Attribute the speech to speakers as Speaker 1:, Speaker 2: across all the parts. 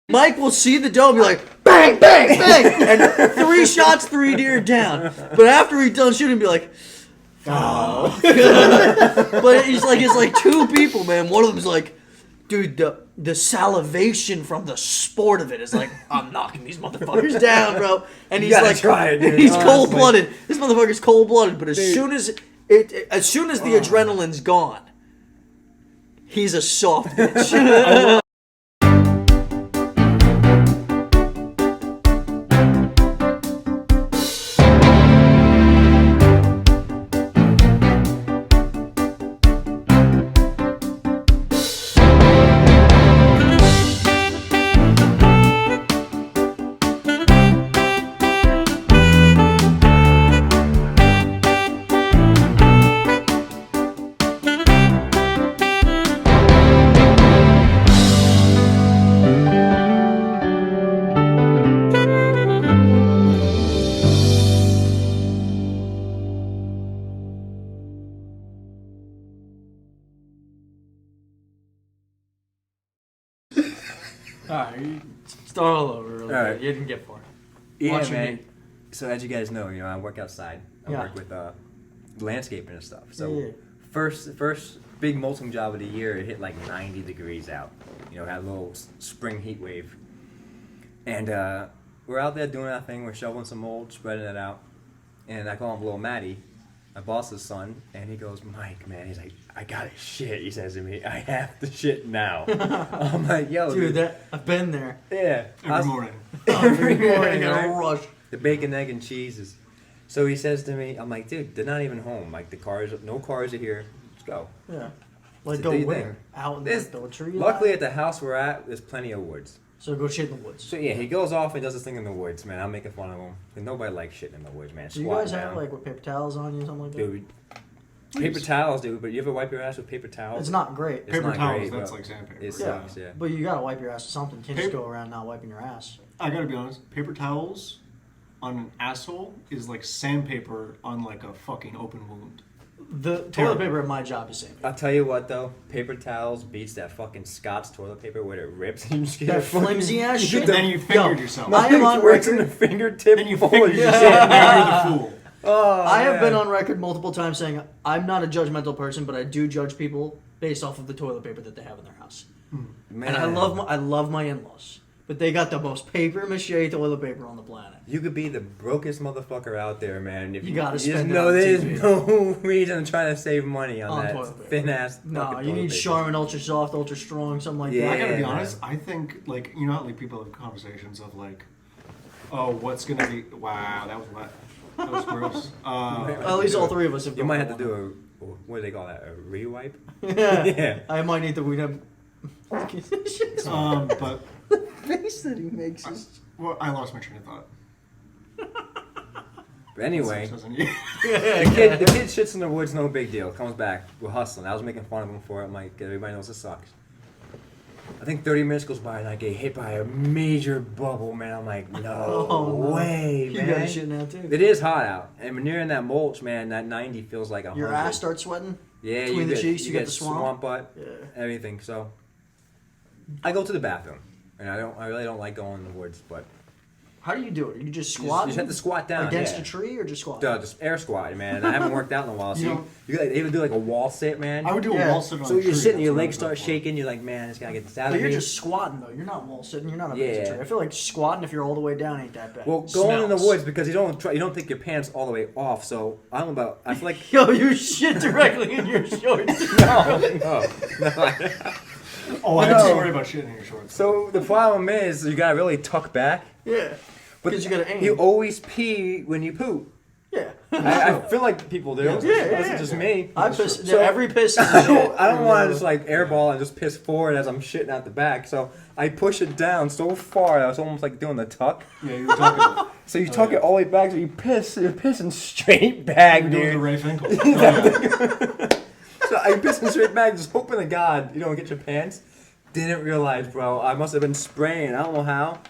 Speaker 1: Mike will see the doe and be like, bang, bang, bang, and 3 shots, 3 deer down. But after he's done shooting, be like, oh. But it's like 2 people, man. One of them's like, dude, the salivation from the sport of it is like, I'm knocking these motherfuckers down, bro. And he's like,
Speaker 2: try it, dude.
Speaker 1: He's cold-blooded. This motherfucker's cold-blooded. But as soon as the adrenaline's gone, he's a soft bitch. Alright, start all over real quick. You didn't get far.
Speaker 2: Yeah, man. So as you guys know, I work outside. I work with landscaping and stuff. So first big molting job of the year, it hit like 90 degrees out. Had a little spring heat wave. And we're out there doing our thing. We're shoveling some mold, spreading it out. And I call him Little Matty, my boss's son, and he goes, Mike, man, he's like, I gotta shit, he says to me. I have to shit now. I'm like, yo,
Speaker 1: dude, I've been there.
Speaker 2: Yeah.
Speaker 3: Every morning.
Speaker 1: Every morning, in a rush.
Speaker 2: The bacon, egg, and cheeses. So he says to me, I'm like, dude, they're not even home. Like, no cars are here. Let's go.
Speaker 1: Yeah. Like,
Speaker 2: So
Speaker 1: go where? Out in the tree line?
Speaker 2: Luckily, at the house we're at, there's plenty of woods.
Speaker 1: So go shit in the woods.
Speaker 2: So yeah, he goes off and does this thing in the woods, man. I'm making fun of him. And nobody likes shitting in the woods, man.
Speaker 1: Do you guys have, like, with paper towels on you or something like that?
Speaker 2: Dude. Paper towels, dude, but you ever wipe your ass with paper towels?
Speaker 1: It's not great.
Speaker 3: Paper towels, that's like sandpaper.
Speaker 2: It sucks, yeah.
Speaker 1: But you gotta wipe your ass with something. You can't just go around not wiping your ass.
Speaker 3: I gotta be honest, paper towels on an asshole is like sandpaper on like a fucking open wound.
Speaker 1: The toilet paper at my job is sandpaper.
Speaker 2: I'll tell you what though, paper towels beats that fucking Scott's toilet paper where it rips and you just get
Speaker 1: that flimsy ass shit.
Speaker 3: And then you fingered yourself.
Speaker 1: I am on
Speaker 2: record. In the fingertip. And you fingered yourself.
Speaker 3: Now you're the fool.
Speaker 2: Oh,
Speaker 1: I have been on record multiple times saying I'm not a judgmental person, but I do judge people based off of the toilet paper that they have in their house.
Speaker 2: Man.
Speaker 1: And I love my in-laws, but they got the most paper mache toilet paper on the planet.
Speaker 2: You could be the brokest motherfucker out there, man. If
Speaker 1: you gotta
Speaker 2: just
Speaker 1: spend
Speaker 2: know there's
Speaker 1: TV.
Speaker 2: no reason to try to save money on that thin ass.
Speaker 1: No, you need Charmin Ultra Soft, Ultra Strong, something like that.
Speaker 3: I gotta be honest. I think like how like people have conversations of like, oh, what's gonna be? Wow, that was wet. That was gross.
Speaker 1: At least all 3 of us have.
Speaker 2: You might have to do what do they call that? A rewipe?
Speaker 1: Yeah. I might need to. We'd have.
Speaker 3: But
Speaker 1: the face that he makes is.
Speaker 3: Well, I lost my train of thought.
Speaker 2: But anyway,
Speaker 3: the
Speaker 2: kid shits in the woods, no big deal. Comes back, we're hustling. I was making fun of him for it. I'm like, everybody knows this sucks. I think 30 minutes goes by and I get hit by a major bubble, man. I'm like, no way, man.
Speaker 1: You got shit now too.
Speaker 2: It is hot out, and when you're in that mulch, man, that 90 feels like 100.
Speaker 1: Your ass starts sweating.
Speaker 2: Yeah,
Speaker 1: between the cheeks, you get the
Speaker 2: swamp butt,
Speaker 1: yeah.
Speaker 2: everything. So I go to the bathroom, and I really don't like going in the woods, but.
Speaker 1: How do you do it? You just squat?
Speaker 2: You just have to squat down
Speaker 1: against a tree or just squat?
Speaker 2: Just air squatting, man. I haven't worked out in a while, so you even do like a wall sit, man.
Speaker 3: I would do a wall sit on
Speaker 2: so
Speaker 3: a
Speaker 2: you're
Speaker 3: tree.
Speaker 2: sitting, your legs start shaking. You're like, man, it's gotta get this out of me.
Speaker 1: You're just squatting though. You're not wall sitting. You're not up against a tree. I feel like squatting if you're all the way down ain't that bad.
Speaker 2: Well, going in the woods because you don't take your pants all the way off. So I feel like
Speaker 1: yo, you shit directly in your shorts.
Speaker 2: no.
Speaker 3: Oh, I don't worry about shit in your shorts.
Speaker 2: So the problem is you gotta really tuck back.
Speaker 1: Yeah. Because you gotta aim.
Speaker 2: You always pee when you poop.
Speaker 1: Yeah.
Speaker 2: I feel like people do.
Speaker 1: Yeah,
Speaker 2: That's just me.
Speaker 1: I piss. So, every piss is
Speaker 2: I don't want to just like airball and just piss forward as I'm shitting out the back. So I push it down so far that it's almost like doing the tuck.
Speaker 3: Yeah, you're tucking it.
Speaker 2: So you tuck it all the way back, so you're pissing straight back,
Speaker 3: you're
Speaker 2: dude.
Speaker 3: doing the Ray Finkel.
Speaker 2: So I'm pissing straight back, just hoping to God you don't get your pants. Didn't realize, bro. I must have been spraying. I don't know how.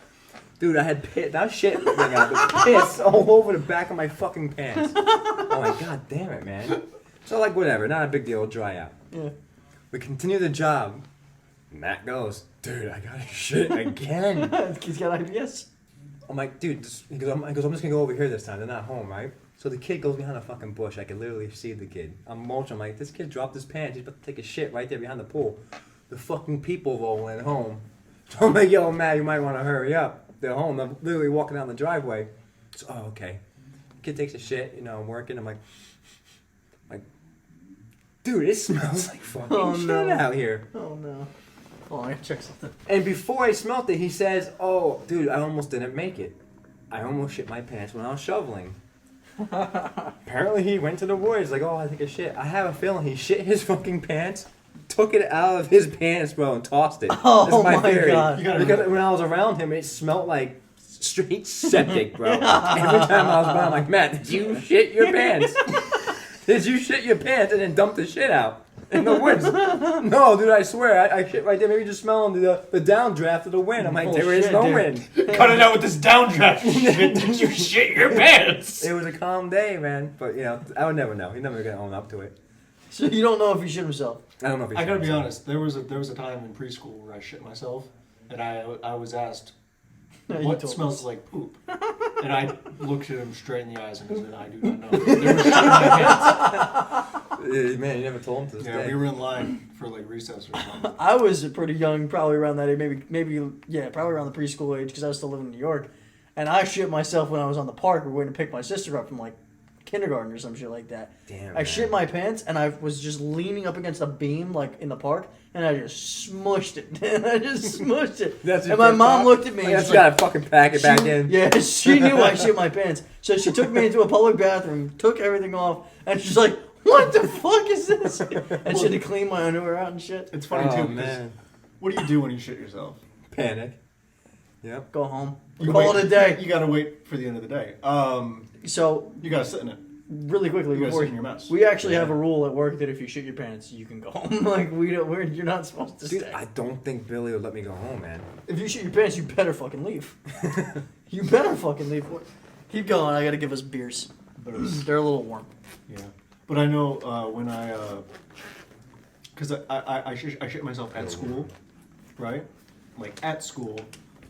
Speaker 2: Dude, I had piss. That shit coming out. The piss all over the back of my fucking pants. I'm like, God damn it, man. So, like, whatever. Not a big deal. It'll dry out.
Speaker 1: Yeah.
Speaker 2: We continue the job. Matt goes, dude, I gotta shit again.
Speaker 1: He's got IBS.
Speaker 2: I'm like, dude, he goes, I'm just gonna go over here this time. They're not home, right? So the kid goes behind a fucking bush. I can literally see the kid. I'm mulching. I'm like, this kid dropped his pants. He's about to take a shit right there behind the pool. The fucking people rolling home. So I'm like, yo, Matt, you might want to hurry up. They're home. I'm literally walking down the driveway. So, oh, okay. Kid takes a shit. You know, I'm working. I'm like, dude, it smells like fucking shit out here.
Speaker 1: Oh, no. Oh, I gotta check something.
Speaker 2: And before I smelt it, he says, oh, dude, I almost didn't make it. I almost shit my pants when I was shoveling. Apparently he went to the woods like, oh, I think a shit. I have a feeling he shit his fucking pants, took it out of his pants, bro, and tossed it.
Speaker 1: Oh,
Speaker 2: That's my theory.
Speaker 1: God.
Speaker 2: Because when I was around him, it smelled like straight septic, bro. Every time I was by, I'm like, Matt, did you shit your pants? Did you shit your pants and then dump the shit out in the woods? No, dude, I swear, I shit right there. Maybe just smelling the downdraft of the wind. I'm like, there is no wind.
Speaker 3: Cut it out with this downdraft shit. Did you shit your pants?
Speaker 2: It was a calm day, man. But, you know, I would never know. He's never going to own up to it.
Speaker 1: So you don't know if he shit himself?
Speaker 2: I don't know if he
Speaker 3: I
Speaker 2: shit
Speaker 3: gotta be
Speaker 2: himself.
Speaker 3: honest. There was a time in preschool where I shit myself, and I was asked,
Speaker 1: No, you
Speaker 3: what
Speaker 1: told
Speaker 3: smells
Speaker 1: us.
Speaker 3: like poop? And I looked at him straight in the eyes and said, I do not know. There was shit in my pants.
Speaker 2: Man, you never told him to this
Speaker 3: Yeah,
Speaker 2: day.
Speaker 3: we were in line for like recess or something.
Speaker 1: I was pretty young, probably around that age, probably around the preschool age, because I was still living in New York. And I shit myself when I was on the park. We were waiting to pick my sister up from like kindergarten or some shit like that.
Speaker 2: Damn,
Speaker 1: I
Speaker 2: man.
Speaker 1: shit my pants, and I was just leaning up against a beam like in the park, and I just smushed it.
Speaker 2: That's your
Speaker 1: And my
Speaker 2: first
Speaker 1: mom
Speaker 2: thought?
Speaker 1: looked at me.
Speaker 2: Like,
Speaker 1: and
Speaker 2: that's
Speaker 1: she's
Speaker 2: gotta fucking pack it back
Speaker 1: she-
Speaker 2: in.
Speaker 1: Yeah, she knew I shit my pants. So she took me into a public bathroom, took everything off, and she's like, what the fuck is this? And she had to clean my underwear out and shit.
Speaker 3: It's funny
Speaker 2: Oh,
Speaker 3: too, because
Speaker 2: man.
Speaker 3: what do you do when you shit yourself?
Speaker 2: Panic. Yep.
Speaker 1: Go home.
Speaker 3: You
Speaker 1: Call
Speaker 3: wait-
Speaker 1: it a day.
Speaker 3: You gotta wait for the end of the day.
Speaker 1: So,
Speaker 3: You gotta sit in it.
Speaker 1: really quickly,
Speaker 3: You gotta
Speaker 1: before
Speaker 3: sit in your mess.
Speaker 1: we actually have a rule at work that if you shit your pants, you can go home. Like, you're not supposed to
Speaker 2: Dude,
Speaker 1: stay.
Speaker 2: I don't think Billy would let me go home, man.
Speaker 1: If you shit your pants, you better fucking leave. You better fucking leave. Keep going. I gotta give us beers. They're a little warm.
Speaker 3: Yeah, but I know when because I shit myself at school, right? Like at school,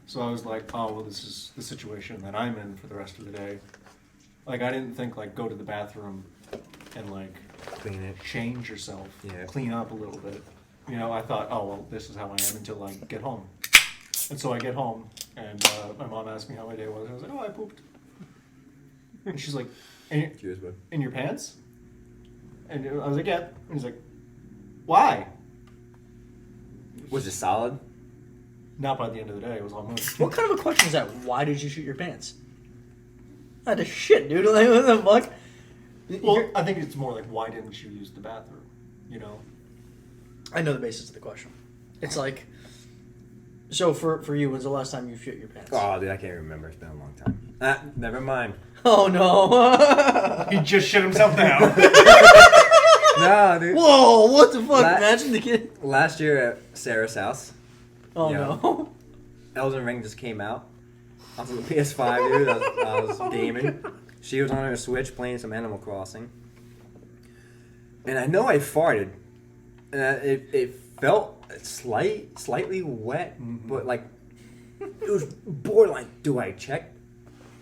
Speaker 3: so I was like, oh well, this is the situation that I'm in for the rest of the day. Like I didn't think like go to the bathroom and like
Speaker 2: Clean it.
Speaker 3: change yourself,
Speaker 2: Yeah.
Speaker 3: clean up a little bit. You know, I thought, oh well, this is how I am until I get home. And so I get home, and my mom asked me how my day was. And I was like, oh, I pooped. And she's like,
Speaker 2: Cheers, bud.
Speaker 3: in your pants? And I was like, yeah. And he's like, why?
Speaker 2: Was it solid?
Speaker 3: Not by the end of the day. It was all moist.
Speaker 1: What kind of a question is that? Why did you shit your pants? I had to shit, dude. Like, what the fuck?
Speaker 3: Well, I think it's more like, why didn't you use the bathroom? You know?
Speaker 1: I know the basis of the question. It's like, so for you, when's the last time you shit your pants?
Speaker 2: Oh, dude, I can't remember. It's been a long time. Never mind.
Speaker 1: Oh no!
Speaker 3: He just shit himself now.
Speaker 2: No, dude.
Speaker 1: Whoa! What the fuck?
Speaker 2: La-
Speaker 1: Imagine the kid.
Speaker 2: Last year at Sarah's house,
Speaker 1: Oh
Speaker 2: Yeah.
Speaker 1: no!
Speaker 2: Elden Ring just came out. I was on the PS5, dude. I was gaming. She was on her Switch playing some Animal Crossing. And I know I farted. And it felt slightly wet, but like, it was borderline. Do I check?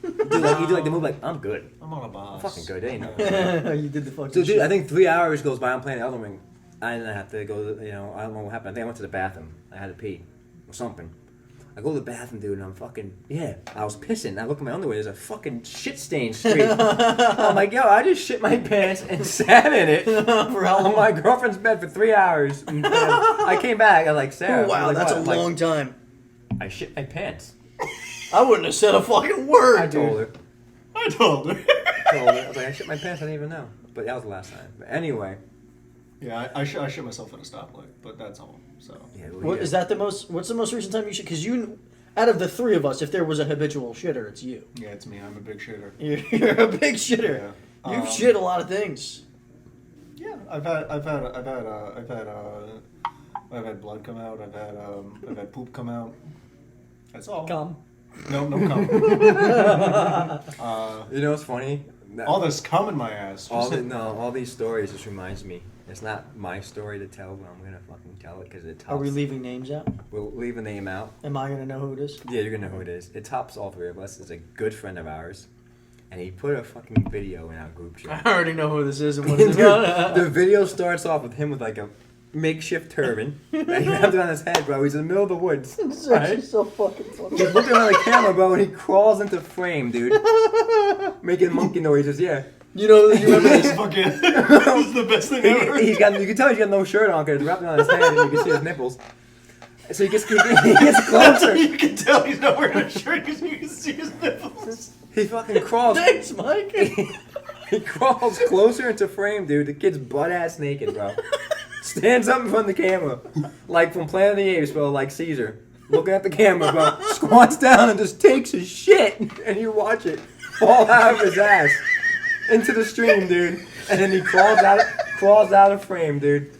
Speaker 2: You do like the move like, I'm good.
Speaker 3: I'm on a boss.
Speaker 2: I'm fucking good, ain't no.
Speaker 1: You did the fucking
Speaker 2: So, dude,
Speaker 1: shit.
Speaker 2: I think 3 hours goes by. I'm playing Elden Ring. I didn't have to go. I don't know what happened. I think I went to the bathroom. I had to pee or something. I go to the bathroom, dude, and I'm fucking I was pissing. I look at my underwear. There's a fucking shit stain streak. I'm like, yo, I just shit my pants and sat in it
Speaker 1: For how
Speaker 2: on
Speaker 1: long?
Speaker 2: my girlfriend's bed for 3 hours. And I came back. I was like, Sarah.
Speaker 1: Oh, wow,
Speaker 2: I'm like,
Speaker 1: that's
Speaker 2: what?
Speaker 1: a
Speaker 2: I'm like,
Speaker 1: long time.
Speaker 2: I shit my pants.
Speaker 1: I wouldn't have said a fucking word.
Speaker 2: I
Speaker 1: dude.
Speaker 2: told her.
Speaker 3: I told her.
Speaker 2: I was like, I shit my pants. I didn't even know. But that was the last time. But anyway.
Speaker 3: Yeah, I shit myself at a stoplight, but that's all. So
Speaker 2: Yeah,
Speaker 1: What is that the most? What's the most recent time you shit? Because you, out of the three of us, if there was a habitual shitter, it's you.
Speaker 3: yeah, it's me. I'm a big shitter.
Speaker 1: You're a big shitter.
Speaker 3: Yeah.
Speaker 1: You've shit a lot of things.
Speaker 3: Yeah, I've had blood come out. I've had poop come out. That's all.
Speaker 1: Come.
Speaker 3: No cum.
Speaker 2: You know what's funny?
Speaker 3: All this cum in my ass.
Speaker 2: All these stories just reminds me It's not my story to tell, but I'm gonna fucking tell it because it tops.
Speaker 1: Are we leaving names out?
Speaker 2: We'll leave a name out.
Speaker 1: Am I gonna know who it is?
Speaker 2: Yeah, you're gonna know who it is. It tops all three of us. It's a good friend of ours, and he put a fucking video in our group chat.
Speaker 1: I already know who this is and what it's about.
Speaker 2: The video starts off with him with like a makeshift turban that he wrapped around his head, bro. He's in the middle of the woods.
Speaker 1: It's
Speaker 2: Right?
Speaker 1: actually so fucking funny.
Speaker 2: He's looking around the camera, bro, and he crawls into frame, dude, making monkey noises. Yeah.
Speaker 1: You remember
Speaker 3: This
Speaker 1: this?
Speaker 3: fucking. This is the best thing ever.
Speaker 2: You can tell he's got no shirt on because it's wrapped around his head and you can see his nipples. So he gets closer.
Speaker 3: You can tell he's not wearing a shirt because you can see his nipples.
Speaker 2: He fucking crawls.
Speaker 1: Thanks, Mike.
Speaker 2: He crawls closer into frame, dude. The kid's butt ass naked, bro. Stands up in front of the camera, like from Planet of the Apes, bro, like Caesar. Looking at the camera, bro. Squats down and just takes his shit. And you watch it fall out of his ass into the stream, dude. And then he crawls out of frame, dude.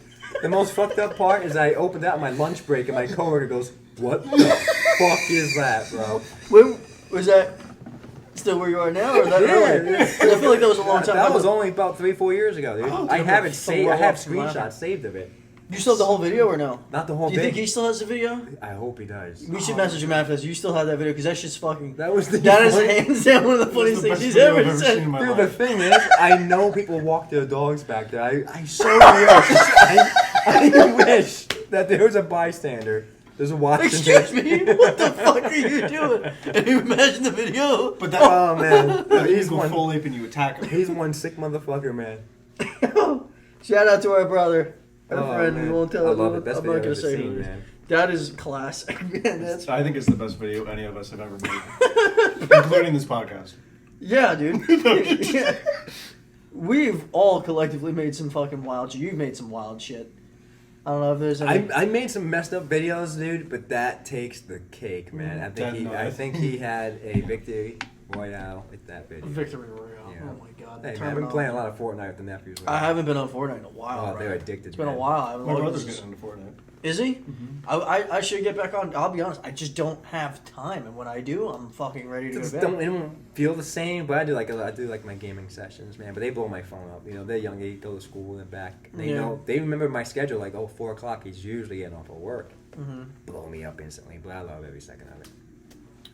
Speaker 2: The most fucked up part is I opened out my lunch break and my coworker goes, "What the fuck is that, bro?"
Speaker 1: When was that? Still where you are now, or that earlier?
Speaker 2: Yeah.
Speaker 1: 'Cause I feel like that was a long time
Speaker 2: That
Speaker 1: ago.
Speaker 2: was only about 3-4 years ago, dude.
Speaker 3: Oh,
Speaker 2: I
Speaker 3: dude,
Speaker 2: have it
Speaker 1: so
Speaker 2: saved. I
Speaker 1: well
Speaker 2: have
Speaker 1: off from laughing.
Speaker 2: screenshots saved of it.
Speaker 1: You still have the whole video or no?
Speaker 2: Not the whole
Speaker 1: Do you
Speaker 2: thing.
Speaker 1: think he still has the video?
Speaker 2: I hope he does.
Speaker 1: We should message him after this. You still have that video because that's just fucking.
Speaker 2: That was the
Speaker 1: That is
Speaker 2: funny-
Speaker 1: hands down one of the funniest
Speaker 3: the
Speaker 1: things
Speaker 3: best
Speaker 1: he's
Speaker 3: video
Speaker 1: ever
Speaker 3: I've ever
Speaker 1: said.
Speaker 3: seen in my
Speaker 2: Dude, the
Speaker 3: life.
Speaker 2: thing is, I know people walk their dogs back there. I so wish, I wish that there was a bystander. There's a watching.
Speaker 1: Excuse me, what the fuck are you doing? And you imagine the video?
Speaker 3: But that.
Speaker 2: Oh man,
Speaker 3: He's
Speaker 2: he's
Speaker 3: go
Speaker 2: one.
Speaker 3: full ape and you attack him.
Speaker 2: He's one sick motherfucker, man.
Speaker 1: Shout out to our brother, our
Speaker 2: Oh,
Speaker 1: friend.
Speaker 2: man.
Speaker 1: We won't tell
Speaker 2: I
Speaker 1: him.
Speaker 2: love it. Best
Speaker 1: I'm
Speaker 2: video
Speaker 1: not
Speaker 2: I've
Speaker 1: gonna
Speaker 2: ever
Speaker 1: say who
Speaker 2: seen,
Speaker 1: it is.
Speaker 2: man.
Speaker 1: That is classic, man. That's
Speaker 3: I think it's the best video any of us have ever made, including this podcast.
Speaker 1: yeah, dude. Yeah. We've all collectively made some fucking wild shit. You've made some wild shit. I don't know if there's any.
Speaker 2: I made some messed up videos, dude, but that takes the cake, man. I think he had a victory royale with that video.
Speaker 1: Victory Royale.
Speaker 2: Yeah.
Speaker 1: Oh my god.
Speaker 2: Hey
Speaker 1: the
Speaker 2: man, I've been
Speaker 1: terminology.
Speaker 2: playing a lot of Fortnite with the nephews.
Speaker 1: I haven't been on Fortnite in a while.
Speaker 2: Oh,
Speaker 1: bro.
Speaker 2: they're addicted.
Speaker 1: It's been a
Speaker 2: man.
Speaker 1: while. I haven't
Speaker 3: My
Speaker 1: logged
Speaker 3: brother's
Speaker 1: into-
Speaker 3: getting into Fortnite.
Speaker 1: Is he? I should get back on. I'll be honest. I just don't have time, and when I do, I'm fucking ready to go
Speaker 2: Just
Speaker 1: to bed.
Speaker 2: it don't feel the same, but I do like my gaming sessions, man. But they blow my phone up. You know, they're young. They go to school and back. They
Speaker 1: Yeah.
Speaker 2: know. They remember my schedule. Like, 4 o'clock. He's usually getting off of work.
Speaker 1: hmm
Speaker 2: Blow me up instantly. But I love every second of it.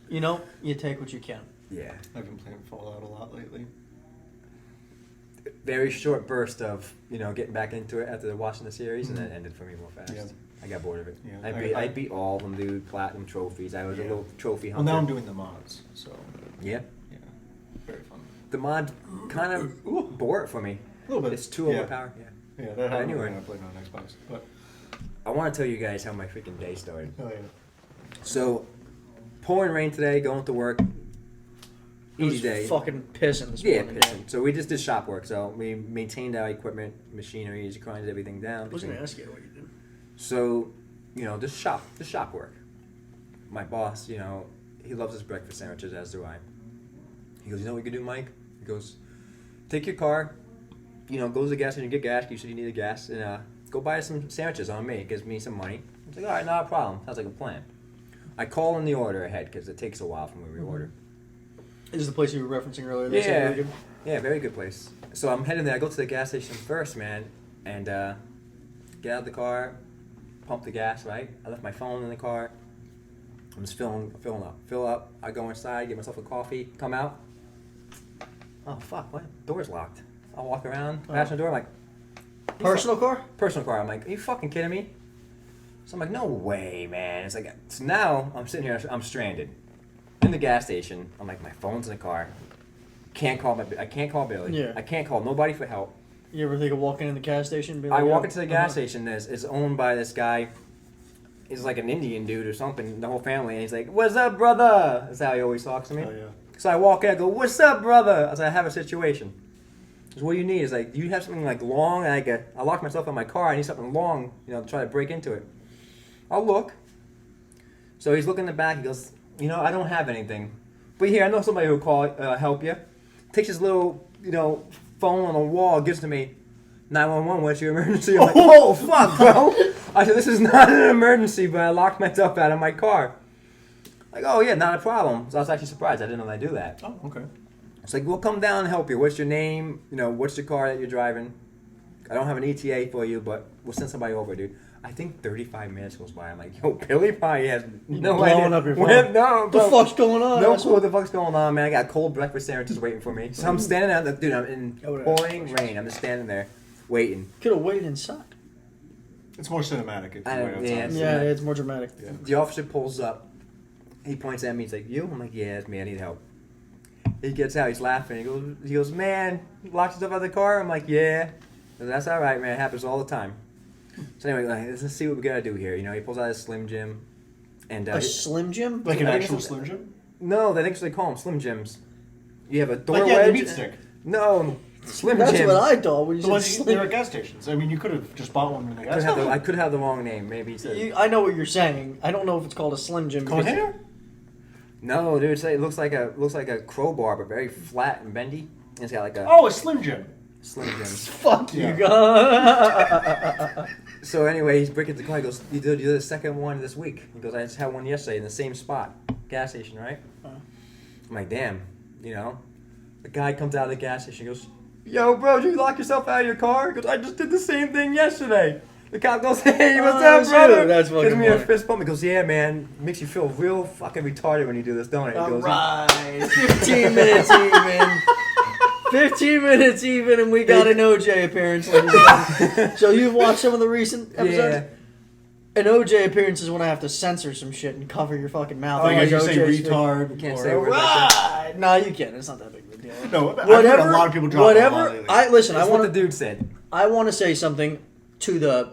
Speaker 1: You know, you take what you can.
Speaker 2: Yeah.
Speaker 3: I've been playing Fallout a lot lately.
Speaker 2: Very short burst of getting back into it after watching the series, and then it ended for me real fast.
Speaker 3: Yeah.
Speaker 2: I got bored of it.
Speaker 3: Yeah,
Speaker 2: I beat all of them, dude. Platinum trophies. I was a
Speaker 3: Yeah.
Speaker 2: little trophy
Speaker 3: Well,
Speaker 2: hunter.
Speaker 3: now I'm doing the mods, so
Speaker 2: Yeah.
Speaker 3: yeah, very fun.
Speaker 2: The mod kind of bore it for me.
Speaker 3: A little bit.
Speaker 2: It's too
Speaker 3: Yeah.
Speaker 2: overpowered. Yeah.
Speaker 3: Yeah, that happened
Speaker 2: Anyway.
Speaker 3: when I played on Xbox. But
Speaker 2: I want to tell you guys how my freaking day started.
Speaker 3: oh yeah,
Speaker 2: So, pouring rain today, going to work.
Speaker 1: It was
Speaker 2: Easy day.
Speaker 1: fucking pissing this
Speaker 2: Yeah,
Speaker 1: morning.
Speaker 2: pissing. So we just did shop work. So we maintained our equipment, machinery, grinded everything down.
Speaker 1: I was gonna ask you what you did.
Speaker 2: So, just shop work. My boss, he loves his breakfast sandwiches, as do I. He goes, you know what you can do, Mike? He goes, take your car, go to the gas station, get gas. You said you needed gas, and go buy some sandwiches on me. It gives me some money. I was like, all right, not a problem. Sounds like a plan. I call in the order ahead because it takes a while from when we order.
Speaker 1: This is the place you were referencing earlier. They said
Speaker 2: Yeah.
Speaker 1: really good.
Speaker 2: Yeah, very good place. So I'm heading there. I go to the gas station first, man, and get out of the car, pump the gas, right? I left my phone in the car. I'm just filling up. Fill up. I go inside, get myself a coffee, come out. Oh, fuck, what? Door's locked. I'll walk around, pass the door, I'm like,
Speaker 1: Personal car?
Speaker 2: personal car. I'm like, are you fucking kidding me? So I'm like, no way, man. It's like, so now I'm sitting here, I'm stranded in the gas station. I'm like, my phone's in the car. I can't call Billy.
Speaker 1: Yeah.
Speaker 2: I can't call nobody for help.
Speaker 1: You ever think of walking in the gas station? And being
Speaker 2: I
Speaker 1: like,
Speaker 2: walk
Speaker 1: "Oh,
Speaker 2: into the gas station. It's owned by this guy. He's like an Indian dude or something. The whole family. And he's like, "What's up, brother?" That's how he always talks to me.
Speaker 3: oh yeah.
Speaker 2: So I walk in. I go, "What's up, brother?" I was like, "I have a situation." He goes, "What do you need?" He's like, "Do you have something like long?" And I locked myself in my car. I need something long, to try to break into it. I'll look. So he's looking in the back. He goes, "I don't have anything, but here I know somebody who'll call help you." Takes his little, phone on the wall, gives to me. 911, what's your emergency? I'm like, oh, fuck, bro. I said, this is not an emergency, but I locked myself out of my car. Like, oh, yeah, not a problem. So I was actually surprised. I didn't know they do that.
Speaker 3: Oh okay.
Speaker 2: It's like, we'll come down and help you. What's your name? What's your car that you're driving? I don't have an ETA for you, but we'll send somebody over, dude. I think 35 minutes goes by. I'm like, yo, Billy probably has no
Speaker 1: blowing
Speaker 2: idea.
Speaker 1: up your phone.
Speaker 2: No,
Speaker 1: What the fuck's going on?
Speaker 2: No
Speaker 1: asshole?
Speaker 2: clue what the fuck's going on, man. I got cold breakfast sandwiches waiting for me. So I'm standing out there, dude. I'm in pouring rain. I'm just standing there, waiting.
Speaker 1: Could have waited inside.
Speaker 3: It's more cinematic if you
Speaker 2: I-
Speaker 3: wait outside.
Speaker 2: yeah,
Speaker 1: Yeah, it's more dramatic.
Speaker 3: Yeah.
Speaker 2: The officer pulls up. He points at me. He's like, "You?" I'm like, "Yeah, it's me. I need help." He gets out. He's laughing. He goes, "Man, locked yourself out of the car?" I'm like, "Yeah." That's all right, man. It happens all the time. So anyway, let's see what we gotta do here. You know, he pulls out his Slim Jim, and
Speaker 1: A Slim Jim?
Speaker 3: Like an
Speaker 2: I think
Speaker 3: actual
Speaker 2: it's-
Speaker 3: Slim Jim?
Speaker 2: no, they actually call them Slim Jims. You have a door
Speaker 3: Like, yeah, the
Speaker 2: wedge.
Speaker 3: meat stick.
Speaker 2: No, Slim
Speaker 1: That's
Speaker 2: Jim.
Speaker 1: what I thought when you
Speaker 3: The
Speaker 1: said
Speaker 3: ones they're
Speaker 1: Slim.
Speaker 3: at gas stations. I mean, you could have just bought one in the gas station.
Speaker 2: I could have the wrong name. Maybe he said.
Speaker 1: I know what you're saying. I don't know if it's called a Slim Jim. because-
Speaker 3: Container?
Speaker 2: No, dude, it looks like a crowbar, but very flat and bendy. And it's got like a
Speaker 3: Oh, a Slim Jim.
Speaker 2: Slim Jims.
Speaker 1: Fuck you,
Speaker 3: Yeah.
Speaker 1: guys.
Speaker 2: So anyway, he's breaking the car. He goes, "You did the second one this week." He goes, "I just had one yesterday in the same spot, gas station, right?" I'm like, "Damn, you know." The guy comes out of the gas station. He goes, "Yo, bro, did you lock yourself out of your car?" He goes, "I just did the same thing yesterday." The cop goes, "Hey, what's
Speaker 1: Oh,
Speaker 2: up, brother?"
Speaker 1: shoot, that's fucking
Speaker 2: Gives me a
Speaker 1: funny.
Speaker 2: fist bump. He goes, "Yeah, man, makes you feel real fucking retarded when you do this, don't it?" He goes,
Speaker 1: Alright. 15 minutes even. 15 minutes even, and we got an OJ appearance, ladies and gentlemen. So you've watched some of the recent episodes?
Speaker 2: "Yeah."
Speaker 1: An OJ appearance is when I have to censor some shit and cover your fucking mouth.
Speaker 3: Like,
Speaker 1: Like
Speaker 3: as you say
Speaker 1: OJ 's
Speaker 3: retard.
Speaker 2: You can't
Speaker 3: or-
Speaker 2: say words like that.
Speaker 1: Right. No, you can't. It's not that big of a deal.
Speaker 3: No, I've heard
Speaker 1: Whatever.
Speaker 3: a lot of people drop that a lot
Speaker 1: Whatever.
Speaker 3: lately.
Speaker 1: I listen.
Speaker 2: That's
Speaker 1: I
Speaker 2: what
Speaker 1: want
Speaker 2: the
Speaker 1: to.
Speaker 2: dude said.
Speaker 1: I want to say something to the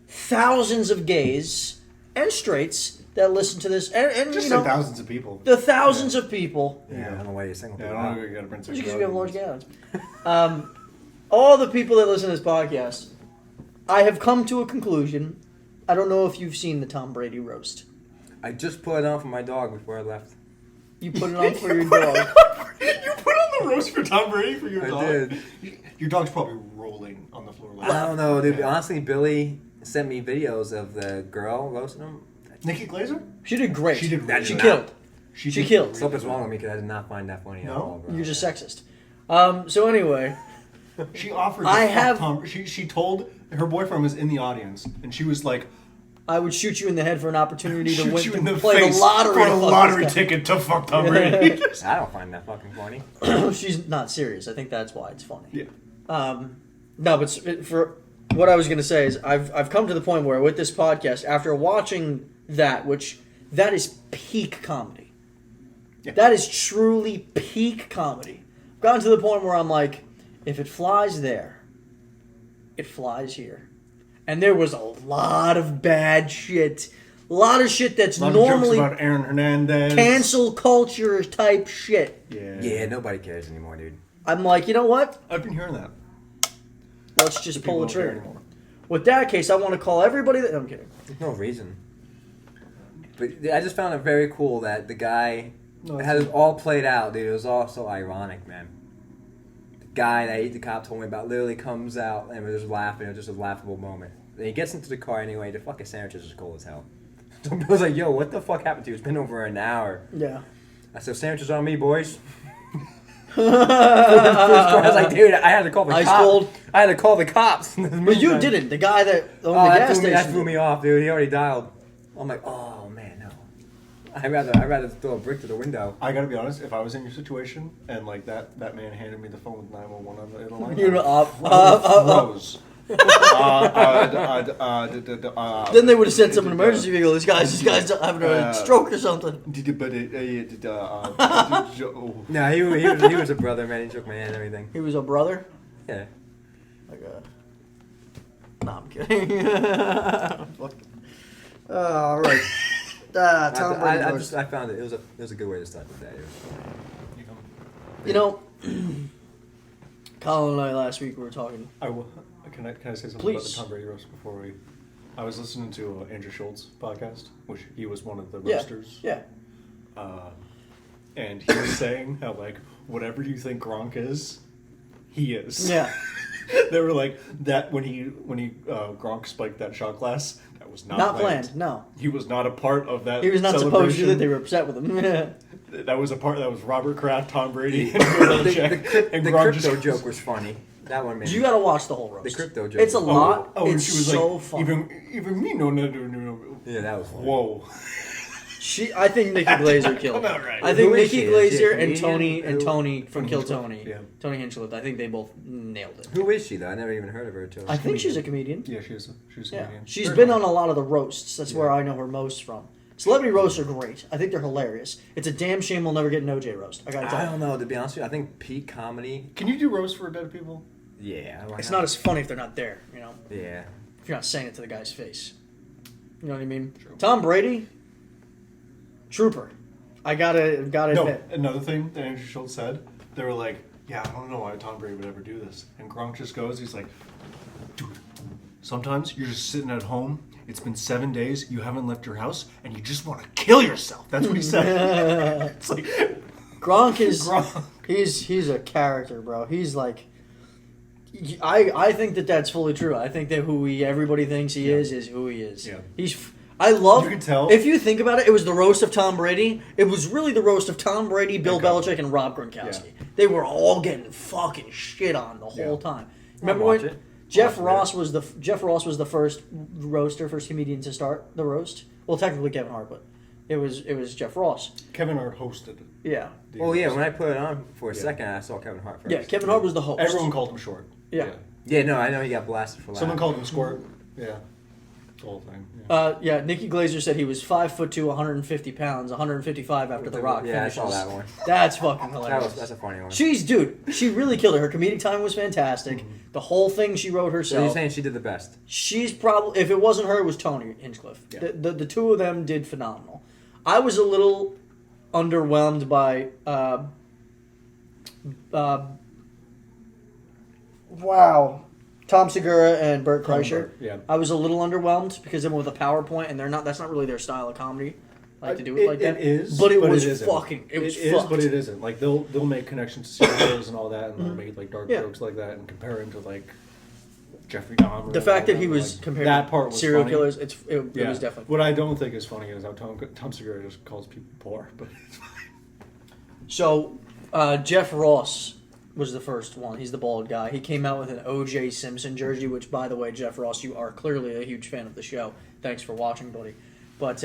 Speaker 1: thousands of gays and straights that listen to this, and
Speaker 3: Just
Speaker 1: you
Speaker 3: say
Speaker 1: know
Speaker 3: thousands of people.
Speaker 1: the thousands of people.
Speaker 2: Yeah, I don't know why you're single.
Speaker 3: Yeah, I don't know if you gotta bring
Speaker 1: Because we have large
Speaker 3: sexuality.
Speaker 1: gallons. All the people that listen to this podcast, I have come to a conclusion. I don't know if you've seen the Tom Brady roast.
Speaker 2: I just put it on for my dog before I left.
Speaker 1: You put it on for your dog.
Speaker 3: You put on the roast for Tom Brady for your
Speaker 2: I
Speaker 3: dog?
Speaker 2: did.
Speaker 3: Your dog's probably rolling on the floor.
Speaker 2: I don't know, dude.
Speaker 3: Yeah.
Speaker 2: Honestly, Billy sent me videos of the girl roasting him.
Speaker 3: Nikki Glazer?
Speaker 1: She did great.
Speaker 3: She did
Speaker 2: That
Speaker 3: really
Speaker 1: She
Speaker 2: did
Speaker 3: well.
Speaker 1: killed.
Speaker 3: She
Speaker 1: She
Speaker 3: did
Speaker 1: killed.
Speaker 3: really
Speaker 2: Something's
Speaker 3: well.
Speaker 2: wrong with me because I did not find that funny at
Speaker 3: No?
Speaker 2: all, bro.
Speaker 1: You're just sexist. So anyway,
Speaker 3: She offered.
Speaker 1: I
Speaker 3: to fuck
Speaker 1: have-
Speaker 3: Tom. She told her boyfriend was in the audience, and she was like,
Speaker 1: I would shoot you in the head for an opportunity to
Speaker 3: "Shoot
Speaker 1: win
Speaker 3: you
Speaker 1: to
Speaker 3: in the
Speaker 1: play
Speaker 3: face
Speaker 1: the lottery
Speaker 3: for
Speaker 1: to
Speaker 3: a
Speaker 1: fuck
Speaker 3: lottery
Speaker 1: this guy."
Speaker 3: ticket to fuck Tom Brady."
Speaker 2: I don't find that fucking funny.
Speaker 1: She's not serious. I think that's why it's funny.
Speaker 3: Yeah.
Speaker 1: No, but for what I was going to say is I've come to the point where with this podcast, after watching that, which that is peak comedy.
Speaker 3: Yeah.
Speaker 1: That is truly peak comedy. I've gotten to the point where I'm like, if it flies there, it flies here. And there was a lot of bad shit. A lot of shit that's
Speaker 3: A lot of jokes
Speaker 1: normally
Speaker 3: about Aaron Hernandez.
Speaker 1: cancel culture type shit.
Speaker 3: Yeah.
Speaker 2: Nobody cares anymore, dude.
Speaker 1: I'm like, you know what?
Speaker 3: I've been hearing that.
Speaker 1: Let's just
Speaker 3: People
Speaker 1: pull the
Speaker 3: don't care
Speaker 1: trigger.
Speaker 3: anymore.
Speaker 1: With that case, I want to call everybody that. I'm kidding.
Speaker 2: There's no reason. But I just found it very cool that the guy had it all played out, dude. It was all so ironic, man. The guy that the cop told me about literally comes out and was just laughing. It was just a laughable moment. Then he gets into the car anyway. The fucking sandwiches is cold as hell. So Bill's like, "Yo, what the fuck happened to you? It's been over an hour."
Speaker 1: Yeah.
Speaker 2: I said, "Sandwiches on me, boys." I was like, "Dude, I had to call the
Speaker 1: Ice
Speaker 2: cops.
Speaker 1: cold.
Speaker 2: I had to call the cops."
Speaker 1: But you didn't. The guy that owned
Speaker 2: Oh,
Speaker 1: the
Speaker 2: that
Speaker 1: gas
Speaker 2: threw, me,
Speaker 1: station.
Speaker 2: that threw me off, dude. He already dialed. I'm like, "Oh man, no." I'd rather throw a brick to the window.
Speaker 3: I gotta be honest. If I was in your situation and like that man handed me the phone with 911 on the other line,
Speaker 1: You'd
Speaker 3: froze.
Speaker 1: Then they would have sent some emergency vehicle. This guy's having a stroke or something.
Speaker 2: No, he was a brother, man. He shook my hand and everything.
Speaker 1: He was a brother.
Speaker 2: Yeah.
Speaker 1: Like a. No, I'm kidding. Fuck. All right. Tom Brady roast.
Speaker 2: I found it. It was a good way to start the day.
Speaker 1: You know, Colin and I last week we were talking.
Speaker 3: Can I say something about
Speaker 1: Please.
Speaker 3: the Tom Brady roast before we? I was listening to Andrew Schultz podcast, which he was one of the
Speaker 1: Yeah.
Speaker 3: roasters.
Speaker 1: Yeah.
Speaker 3: And he was saying how like whatever you think Gronk is, he is.
Speaker 1: Yeah.
Speaker 3: They were like that when he Gronk spiked that shot glass. That was not
Speaker 1: Not planned. No.
Speaker 3: He was not a part of that.
Speaker 1: He was not supposed to do that.
Speaker 3: celebration.
Speaker 1: They were upset with him.
Speaker 3: That was a part. That was Robert Kraft, Tom Brady, and Bill Belichick, and
Speaker 2: The
Speaker 3: Gronk
Speaker 2: crypto
Speaker 3: just
Speaker 2: joke was funny. That one made
Speaker 1: You
Speaker 2: me-
Speaker 1: got to watch the whole roast.
Speaker 2: The crypto joke.
Speaker 1: It's a lot.
Speaker 3: Oh, and
Speaker 1: it's
Speaker 3: she was
Speaker 1: so
Speaker 3: like,
Speaker 1: fun.
Speaker 3: even me, no.
Speaker 2: Yeah, that was funny.
Speaker 3: Whoa.
Speaker 1: I think Nikki Glazer killed.
Speaker 3: Come out right.
Speaker 1: I think
Speaker 2: Who is
Speaker 1: Nikki
Speaker 2: she? Is she a
Speaker 1: Glazer and
Speaker 2: comedian?
Speaker 1: Tony from
Speaker 3: From
Speaker 1: Kill
Speaker 3: Hinchcliffe?
Speaker 1: Tony.
Speaker 3: Yeah.
Speaker 1: Tony Hinchcliffe. I think they both nailed it.
Speaker 2: Who is she though? I never even heard of her until.
Speaker 1: I think she's a comedian.
Speaker 3: Yeah, she's a
Speaker 1: Yeah,
Speaker 3: comedian.
Speaker 1: she's
Speaker 3: Very
Speaker 1: been
Speaker 3: funny.
Speaker 1: on a lot of the roasts. That's where I know her most from. Celebrity roasts are great. I think they're hilarious. It's a damn shame we'll never get an OJ roast. I gotta
Speaker 2: I
Speaker 1: tell you.
Speaker 2: don't know. To be honest with you, I think peak comedy.
Speaker 3: Can you do roast for dead people?
Speaker 2: Yeah. why
Speaker 1: It's not as funny if they're not there, you know?
Speaker 2: Yeah.
Speaker 1: If you're not saying it to the guy's face. You know what I mean?
Speaker 3: True.
Speaker 1: Tom Brady, trooper. I gotta
Speaker 3: No,
Speaker 1: admit.
Speaker 3: another thing that Andrew Schultz said, they were like, yeah, I don't know why Tom Brady would ever do this. And Gronk just goes, he's like, dude, sometimes you're just sitting at home, it's been 7 days, you haven't left your house, and you just want to kill yourself. That's what he said. It's like,
Speaker 1: Gronk is
Speaker 3: Gronk.
Speaker 1: he's a character, bro. He's like I think that's fully true. I think that everybody thinks he is who he is.
Speaker 3: Yeah.
Speaker 1: I love.
Speaker 3: You can tell.
Speaker 1: If you think about it, it was the roast of Tom Brady. It was really the roast of Tom Brady, Bill Belichick, and Rob Gronkowski.
Speaker 3: Yeah.
Speaker 1: They were all getting fucking shit on the whole time. Remember
Speaker 2: watch
Speaker 1: when
Speaker 2: it.
Speaker 1: Jeff
Speaker 2: Watch
Speaker 1: Ross was the first first comedian to start the roast? Well, technically Kevin Hart, but it was Jeff Ross.
Speaker 3: Kevin Hart hosted.
Speaker 1: Yeah.
Speaker 2: Oh yeah. When I put it on for a
Speaker 3: Yeah.
Speaker 2: second, I saw Kevin Hart first.
Speaker 1: Yeah, Kevin Hart was the host.
Speaker 3: Everyone called him short.
Speaker 1: Yeah.
Speaker 2: Yeah. No, I know he got blasted for that.
Speaker 3: Someone called him squirt. Yeah. The whole thing. Yeah.
Speaker 1: Nikki Glazer said he was 5'2", 150 pounds, 155 after The Rock
Speaker 2: Yeah, I
Speaker 1: finishes.
Speaker 2: saw that one.
Speaker 1: That's fucking hilarious.
Speaker 2: That's a funny one.
Speaker 1: She really killed it. Her comedic time was fantastic. The whole thing she wrote
Speaker 2: So
Speaker 1: herself.
Speaker 2: you're saying she did the best?
Speaker 1: She's probably, if it wasn't her, it was Tony Hinchcliffe.
Speaker 3: Yeah.
Speaker 1: The two of them did phenomenal. I was a little underwhelmed by Tom Segura and Burt Kreischer.
Speaker 3: Yeah.
Speaker 1: I was a little underwhelmed because they went with a PowerPoint, and that's not really their style of comedy. Like to do it like that.
Speaker 3: It is,
Speaker 1: but it was
Speaker 3: isn't.
Speaker 1: fucking. It was
Speaker 3: It is,
Speaker 1: fucked.
Speaker 3: but it isn't. Like they'll make connections to serial killers and all that, and they'll make like dark
Speaker 1: Yeah.
Speaker 3: jokes like that, and compare him to like Jeffrey Dahmer.
Speaker 1: The
Speaker 3: and
Speaker 1: fact
Speaker 3: all
Speaker 1: that he was
Speaker 3: like,
Speaker 1: compared
Speaker 3: that
Speaker 1: to
Speaker 3: part was
Speaker 1: serial
Speaker 3: funny.
Speaker 1: killers, it was definitely.
Speaker 3: What I don't think is funny is how Tom Segura just calls people poor, but it's fine.
Speaker 1: So, Jeff Ross was the first one. He's the bald guy. He came out with an O.J. Simpson jersey, which, by the way, Jeff Ross, you are clearly a huge fan of the show. Thanks for watching, buddy. But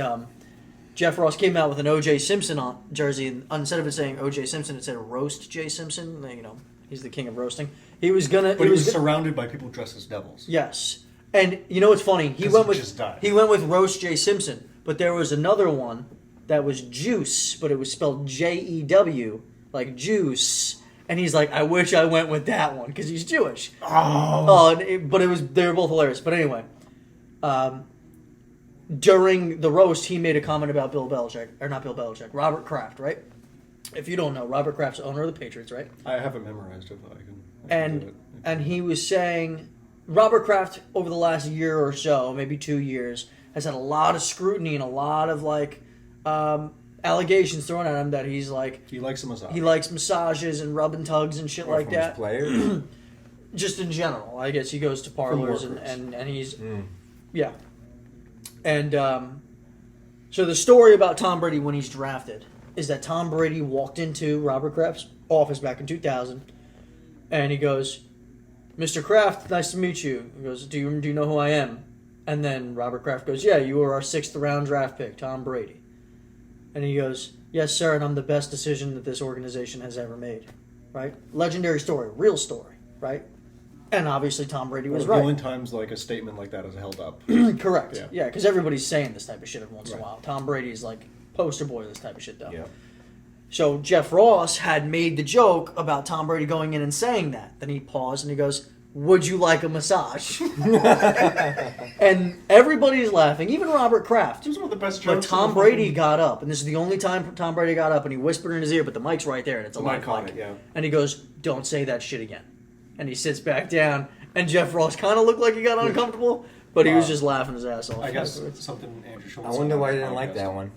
Speaker 1: Jeff Ross came out with an O.J. Simpson jersey, and instead of it saying O.J. Simpson, it said Roast J. Simpson. You know, he's the king of roasting. He was gonna.
Speaker 3: But he was surrounded by people dressed as devils.
Speaker 1: Yes, and you know what's funny? He
Speaker 3: 'Cause
Speaker 1: went
Speaker 3: he
Speaker 1: with
Speaker 3: just died.
Speaker 1: he went with Roast J. Simpson, but there was another one that was Juice, but it was spelled Jew, like juice. And he's like, I wish I went with that one because he's Jewish.
Speaker 3: Oh.
Speaker 1: But they were both hilarious. But anyway, during the roast, he made a comment about Robert Kraft, right? If you don't know, Robert Kraft's owner of the Patriots, right?
Speaker 3: I haven't memorized it, but I can do
Speaker 1: And
Speaker 3: it.
Speaker 1: and he was saying Robert Kraft over the last year or so, maybe 2 years, has had a lot of scrutiny and a lot of allegations thrown at him that he's like
Speaker 3: He likes a massage.
Speaker 1: he likes massages and rubbing tugs and shit
Speaker 2: Or
Speaker 1: like
Speaker 2: from his
Speaker 1: that.
Speaker 2: players?
Speaker 1: Just in general, I guess he goes to parlors
Speaker 3: workers.
Speaker 1: and he's yeah. And so the story about Tom Brady when he's drafted is that Tom Brady walked into Robert Kraft's office back in 2000, and he goes, "Mr. Kraft, nice to meet you." He goes, "Do you know who I am?" And then Robert Kraft goes, "Yeah, you were our 6th round draft pick, Tom Brady." And he goes, "Yes, sir, and I'm the best decision that this organization has ever made." Right? Legendary story, real story, right? And obviously Tom Brady was
Speaker 3: The
Speaker 1: right.
Speaker 3: only times like a statement like that is held up.
Speaker 1: Correct.
Speaker 3: Yeah.
Speaker 1: Yeah, because everybody's saying this type of shit every once in a
Speaker 3: Right.
Speaker 1: while. Tom Brady's like poster boy of this type of shit, though.
Speaker 3: Yeah.
Speaker 1: So Jeff Ross had made the joke about Tom Brady going in and saying that. Then he paused and he goes, "Would you like a massage?" And everybody's laughing, even Robert Kraft.
Speaker 3: It was one of the best
Speaker 1: But
Speaker 3: jokes.
Speaker 1: Tom
Speaker 3: of the
Speaker 1: Brady
Speaker 3: fucking-
Speaker 1: got up, and this is the only time Tom Brady got up, and he whispered in his ear, but the mic's right there, and it's a
Speaker 3: The
Speaker 1: live
Speaker 3: mic caught
Speaker 1: mic.
Speaker 3: it, yeah.
Speaker 1: And he goes, "Don't say that shit again." And he sits back down, and Jeff Ross kind of looked like he got uncomfortable, but he was just laughing his ass off.
Speaker 3: I guess something Andrew Schultz.
Speaker 2: I wonder why
Speaker 3: said
Speaker 2: you
Speaker 3: on
Speaker 2: didn't
Speaker 3: the
Speaker 2: like
Speaker 3: podcast.
Speaker 2: that one.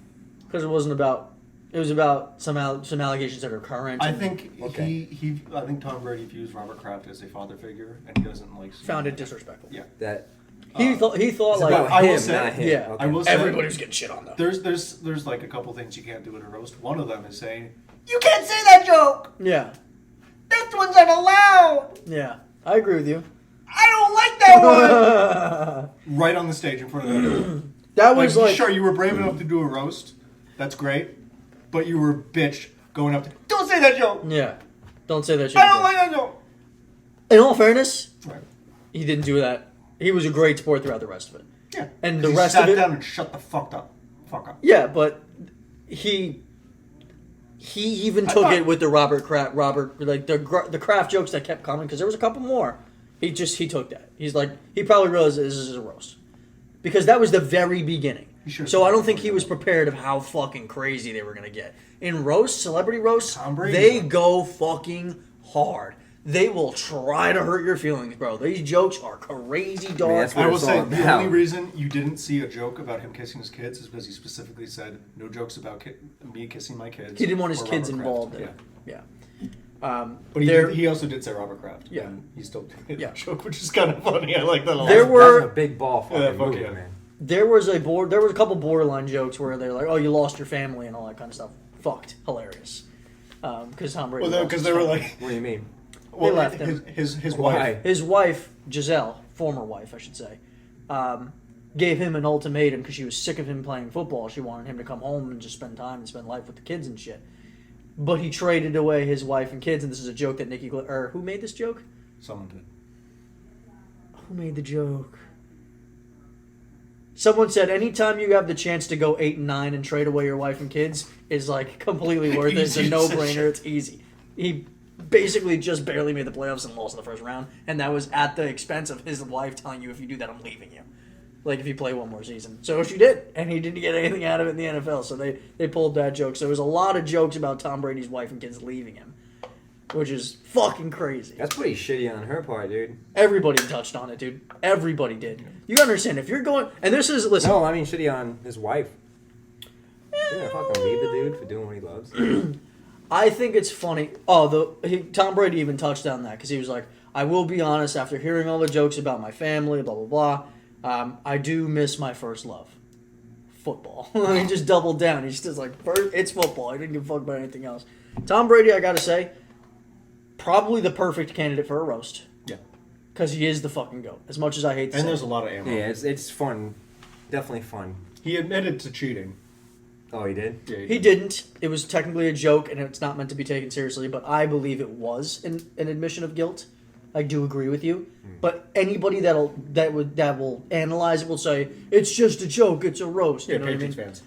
Speaker 1: Because it wasn't about. It was about some allegations that are current.
Speaker 3: I
Speaker 1: and
Speaker 3: think
Speaker 2: Okay.
Speaker 3: I think Tom Brady views Robert Kraft as a father figure, and he doesn't like.
Speaker 1: found it disrespectful.
Speaker 3: Yeah.
Speaker 2: That
Speaker 1: He thought
Speaker 2: it's
Speaker 1: like
Speaker 2: about
Speaker 3: I will
Speaker 2: him,
Speaker 3: say-
Speaker 2: not him.
Speaker 1: yeah.
Speaker 2: Okay.
Speaker 3: I will say
Speaker 1: everybody was getting shit on though.
Speaker 3: there's like a couple things you can't do in a roast. One of them is saying you can't say that joke.
Speaker 1: Yeah,
Speaker 3: That one's not allowed.
Speaker 1: yeah. I agree with you.
Speaker 3: I don't like that one. Right on the stage in front of everyone.
Speaker 1: That was like
Speaker 3: sure, you were brave enough to do a roast. That's great, but you were a bitch going up to. Don't say that joke.
Speaker 1: Yeah, don't say that shit.
Speaker 3: I don't like that joke.
Speaker 1: In all fairness,
Speaker 3: Right.
Speaker 1: he didn't do that. He was a great sport throughout the rest of it.
Speaker 3: Yeah.
Speaker 1: And the
Speaker 3: He
Speaker 1: rest
Speaker 3: sat
Speaker 1: of it.
Speaker 3: down and shut the fuck up.
Speaker 1: Yeah, but he even took it with the Robert like the Kraft jokes that kept coming because there was a couple more. He took that. He's like he probably realized this is a roast because that was the very beginning. So I don't think he was prepared of how fucking crazy they were gonna get in roasts, celebrity roasts.
Speaker 3: Tom Brady.
Speaker 1: They go fucking hard. They will try to hurt your feelings, bro. These jokes are crazy dark.
Speaker 2: that's what
Speaker 3: I will
Speaker 2: it's
Speaker 3: say
Speaker 2: all
Speaker 3: the
Speaker 2: about.
Speaker 3: only reason you didn't see a joke about him kissing his kids is because he specifically said no jokes about me kissing my kids.
Speaker 1: He didn't want his
Speaker 3: or
Speaker 1: kids
Speaker 3: Robert
Speaker 1: involved
Speaker 3: Kraft.
Speaker 1: in it.
Speaker 3: Yeah.
Speaker 1: Yeah.
Speaker 3: But he also did say Robert Kraft.
Speaker 1: Yeah.
Speaker 3: And he still did
Speaker 1: Yeah.
Speaker 3: a joke, which is kind of funny. I like that a lot.
Speaker 1: There were-
Speaker 2: That's a big ball fucking
Speaker 3: Yeah, fuck
Speaker 2: move,
Speaker 3: yeah.
Speaker 2: man.
Speaker 1: There was a couple borderline jokes where they're like, "Oh, you lost your family" and all that kind of stuff. Fucked, hilarious. Because Tom Brady.
Speaker 3: Well,
Speaker 1: lost
Speaker 3: because
Speaker 1: his
Speaker 3: they were
Speaker 1: family.
Speaker 3: like,
Speaker 2: What do you mean?
Speaker 3: well,
Speaker 1: left him.
Speaker 3: his
Speaker 2: Why?
Speaker 3: wife.
Speaker 1: His wife Giselle, former wife, I should say, gave him an ultimatum because she was sick of him playing football. She wanted him to come home and just spend time and spend life with the kids and shit. But he traded away his wife and kids, and this is a joke that who made this joke?
Speaker 3: Someone did.
Speaker 1: Who made the joke? Someone said anytime you have the chance to go 8-9 and trade away your wife and kids is like completely worth it. It's a
Speaker 3: Easy
Speaker 1: no-brainer.
Speaker 3: decision.
Speaker 1: It's easy. He basically just barely made the playoffs and lost in the first round, and that was at the expense of his wife telling you, if you do that, I'm leaving you. Like if you play one more season. So she did, and he didn't get anything out of it in the NFL. So they pulled that joke. So there was a lot of jokes about Tom Brady's wife and kids leaving him, which is fucking crazy.
Speaker 2: That's pretty shitty on her part, dude.
Speaker 1: Everybody touched on it, dude. Everybody did. You understand, if you're going... And this is... Listen.
Speaker 2: No, I mean shitty on his wife. You're gonna fucking leave the dude for doing what he loves.
Speaker 1: I think it's funny. Oh, Tom Brady even touched on that because he was like, I will be honest, after hearing all the jokes about my family, blah, blah, blah, I do miss my first love. Football. He just doubled down. He's just like, it's football. He didn't give a fuck about anything else. Tom Brady, I gotta say, probably the perfect candidate for a roast.
Speaker 3: Yeah.
Speaker 1: Because he is the fucking GOAT. As much as I hate to
Speaker 3: And
Speaker 1: say
Speaker 3: there's
Speaker 1: it.
Speaker 3: a lot of ammo.
Speaker 2: Yeah, it's fun. Definitely fun.
Speaker 3: He admitted to cheating.
Speaker 2: Oh, he did?
Speaker 3: Yeah,
Speaker 1: He didn't. It was technically a joke, and it's not meant to be taken seriously, but I believe it was an admission of guilt. I do agree with you. But anybody that will analyze it will say, it's just a joke, it's a roast.
Speaker 3: Yeah,
Speaker 1: You know what I
Speaker 3: Patriots
Speaker 1: mean?
Speaker 3: fans.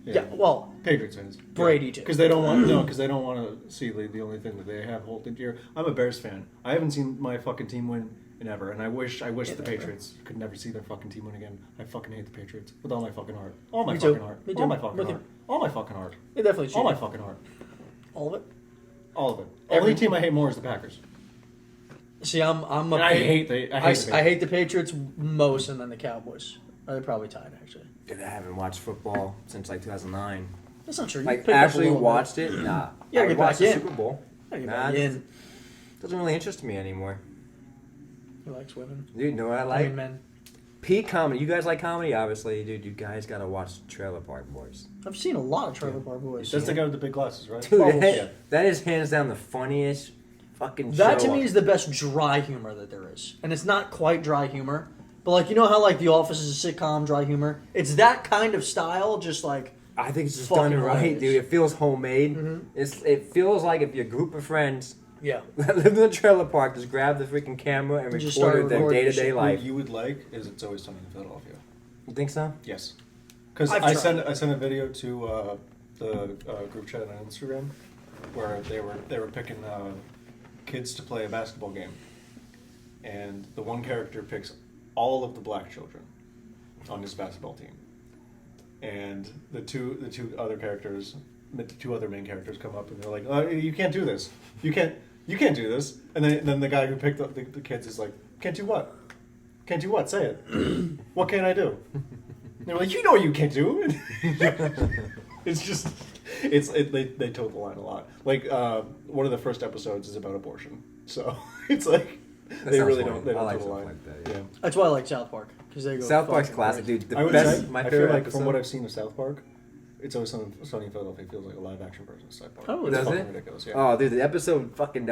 Speaker 1: Yeah, well,
Speaker 3: Patriots fans.
Speaker 1: Brady too.
Speaker 3: Because they don't want to see the only thing that they have holding dear. I'm a Bears fan. I haven't seen my fucking team win in ever, and I wish the Patriots could never see their fucking team win again. I fucking hate the Patriots with all my fucking heart. All my
Speaker 1: Me too.
Speaker 3: fucking heart.
Speaker 1: Me too.
Speaker 3: All my fucking
Speaker 1: With
Speaker 3: heart.
Speaker 1: you.
Speaker 3: All my fucking heart.
Speaker 1: they definitely
Speaker 3: All my
Speaker 1: cheated.
Speaker 3: fucking heart.
Speaker 1: All of it?
Speaker 3: All of it.
Speaker 1: Every-
Speaker 3: Only team I hate more is the Packers.
Speaker 1: See, I'm a
Speaker 3: And I hate the
Speaker 1: I hate the Patriots most, and then the Cowboys. They're probably tied, actually.
Speaker 2: Dude, I haven't watched football since like 2009.
Speaker 1: That's not true. You
Speaker 2: Like,
Speaker 1: picked up a
Speaker 2: actually
Speaker 1: little bit.
Speaker 2: watched it? Nah.
Speaker 1: Yeah,
Speaker 2: I
Speaker 1: get
Speaker 2: watched
Speaker 1: back
Speaker 2: the
Speaker 1: in.
Speaker 2: Super Bowl.
Speaker 1: Yeah, get
Speaker 2: Nah,
Speaker 1: back in.
Speaker 2: doesn't really interest me anymore.
Speaker 1: He likes women.
Speaker 2: Dude, you know what I
Speaker 1: I
Speaker 2: like?
Speaker 1: mean, men.
Speaker 2: Peak comedy. You guys like comedy? Obviously, dude, you guys gotta watch Trailer Park Boys.
Speaker 1: I've seen a lot of Trailer Park Boys.
Speaker 3: That's the guy with the big glasses, right?
Speaker 2: Dude,
Speaker 1: Well,
Speaker 2: that is hands down the funniest fucking show.
Speaker 1: That to me is the best dry humor that there is. And it's not quite dry humor. But like, you know how like The Office is a sitcom, dry humor? It's that kind of style, just like...
Speaker 2: I think it's just
Speaker 1: fucking
Speaker 2: done right,
Speaker 1: hilarious.
Speaker 2: dude. It feels homemade.
Speaker 1: Mhm.
Speaker 2: It feels like if your group of friends
Speaker 1: Yeah.
Speaker 2: that live in a trailer park just grabbed the freaking camera and
Speaker 1: Just started
Speaker 2: recorded their
Speaker 1: recording
Speaker 2: day-to-day
Speaker 1: shit.
Speaker 2: life.
Speaker 3: What you would like is It's Always Sunny in Philadelphia.
Speaker 2: You think so?
Speaker 3: Yes. Because
Speaker 1: I've
Speaker 3: I
Speaker 1: tried.
Speaker 3: sent a video to the group chat on Instagram where they were picking kids to play a basketball game, and the one character picks all of the black children on his basketball team, and the two other characters, the two other main characters come up and they're like, "You can't do this. You can't do this." And then the guy who picked up the kids is like, "Can't do what? Can't do what? Say it. What can I do?" And they're like, "You know what you can't do." It's just, they toed the line a lot. Like one of the first episodes is about abortion, so it's like they
Speaker 2: sounds
Speaker 3: really
Speaker 2: funny.
Speaker 3: don't. They
Speaker 2: I
Speaker 3: don't
Speaker 2: like
Speaker 3: toe the line.
Speaker 2: something like that, yeah.
Speaker 1: That's why I like South Park. Because they go
Speaker 2: South Park's
Speaker 1: fucking
Speaker 2: classic,
Speaker 1: crazy.
Speaker 2: dude. The
Speaker 3: I would
Speaker 2: best,
Speaker 3: say,
Speaker 2: my
Speaker 3: I
Speaker 2: favorite
Speaker 3: feel like
Speaker 2: episode.
Speaker 3: from what I've seen of South Park, It's Always Sunny in Philadelphia feels like a live action version of South Park.
Speaker 1: Oh,
Speaker 3: It's
Speaker 2: does
Speaker 3: fucking
Speaker 2: it?
Speaker 3: ridiculous. Yeah.
Speaker 2: Oh, dude, the episode fucking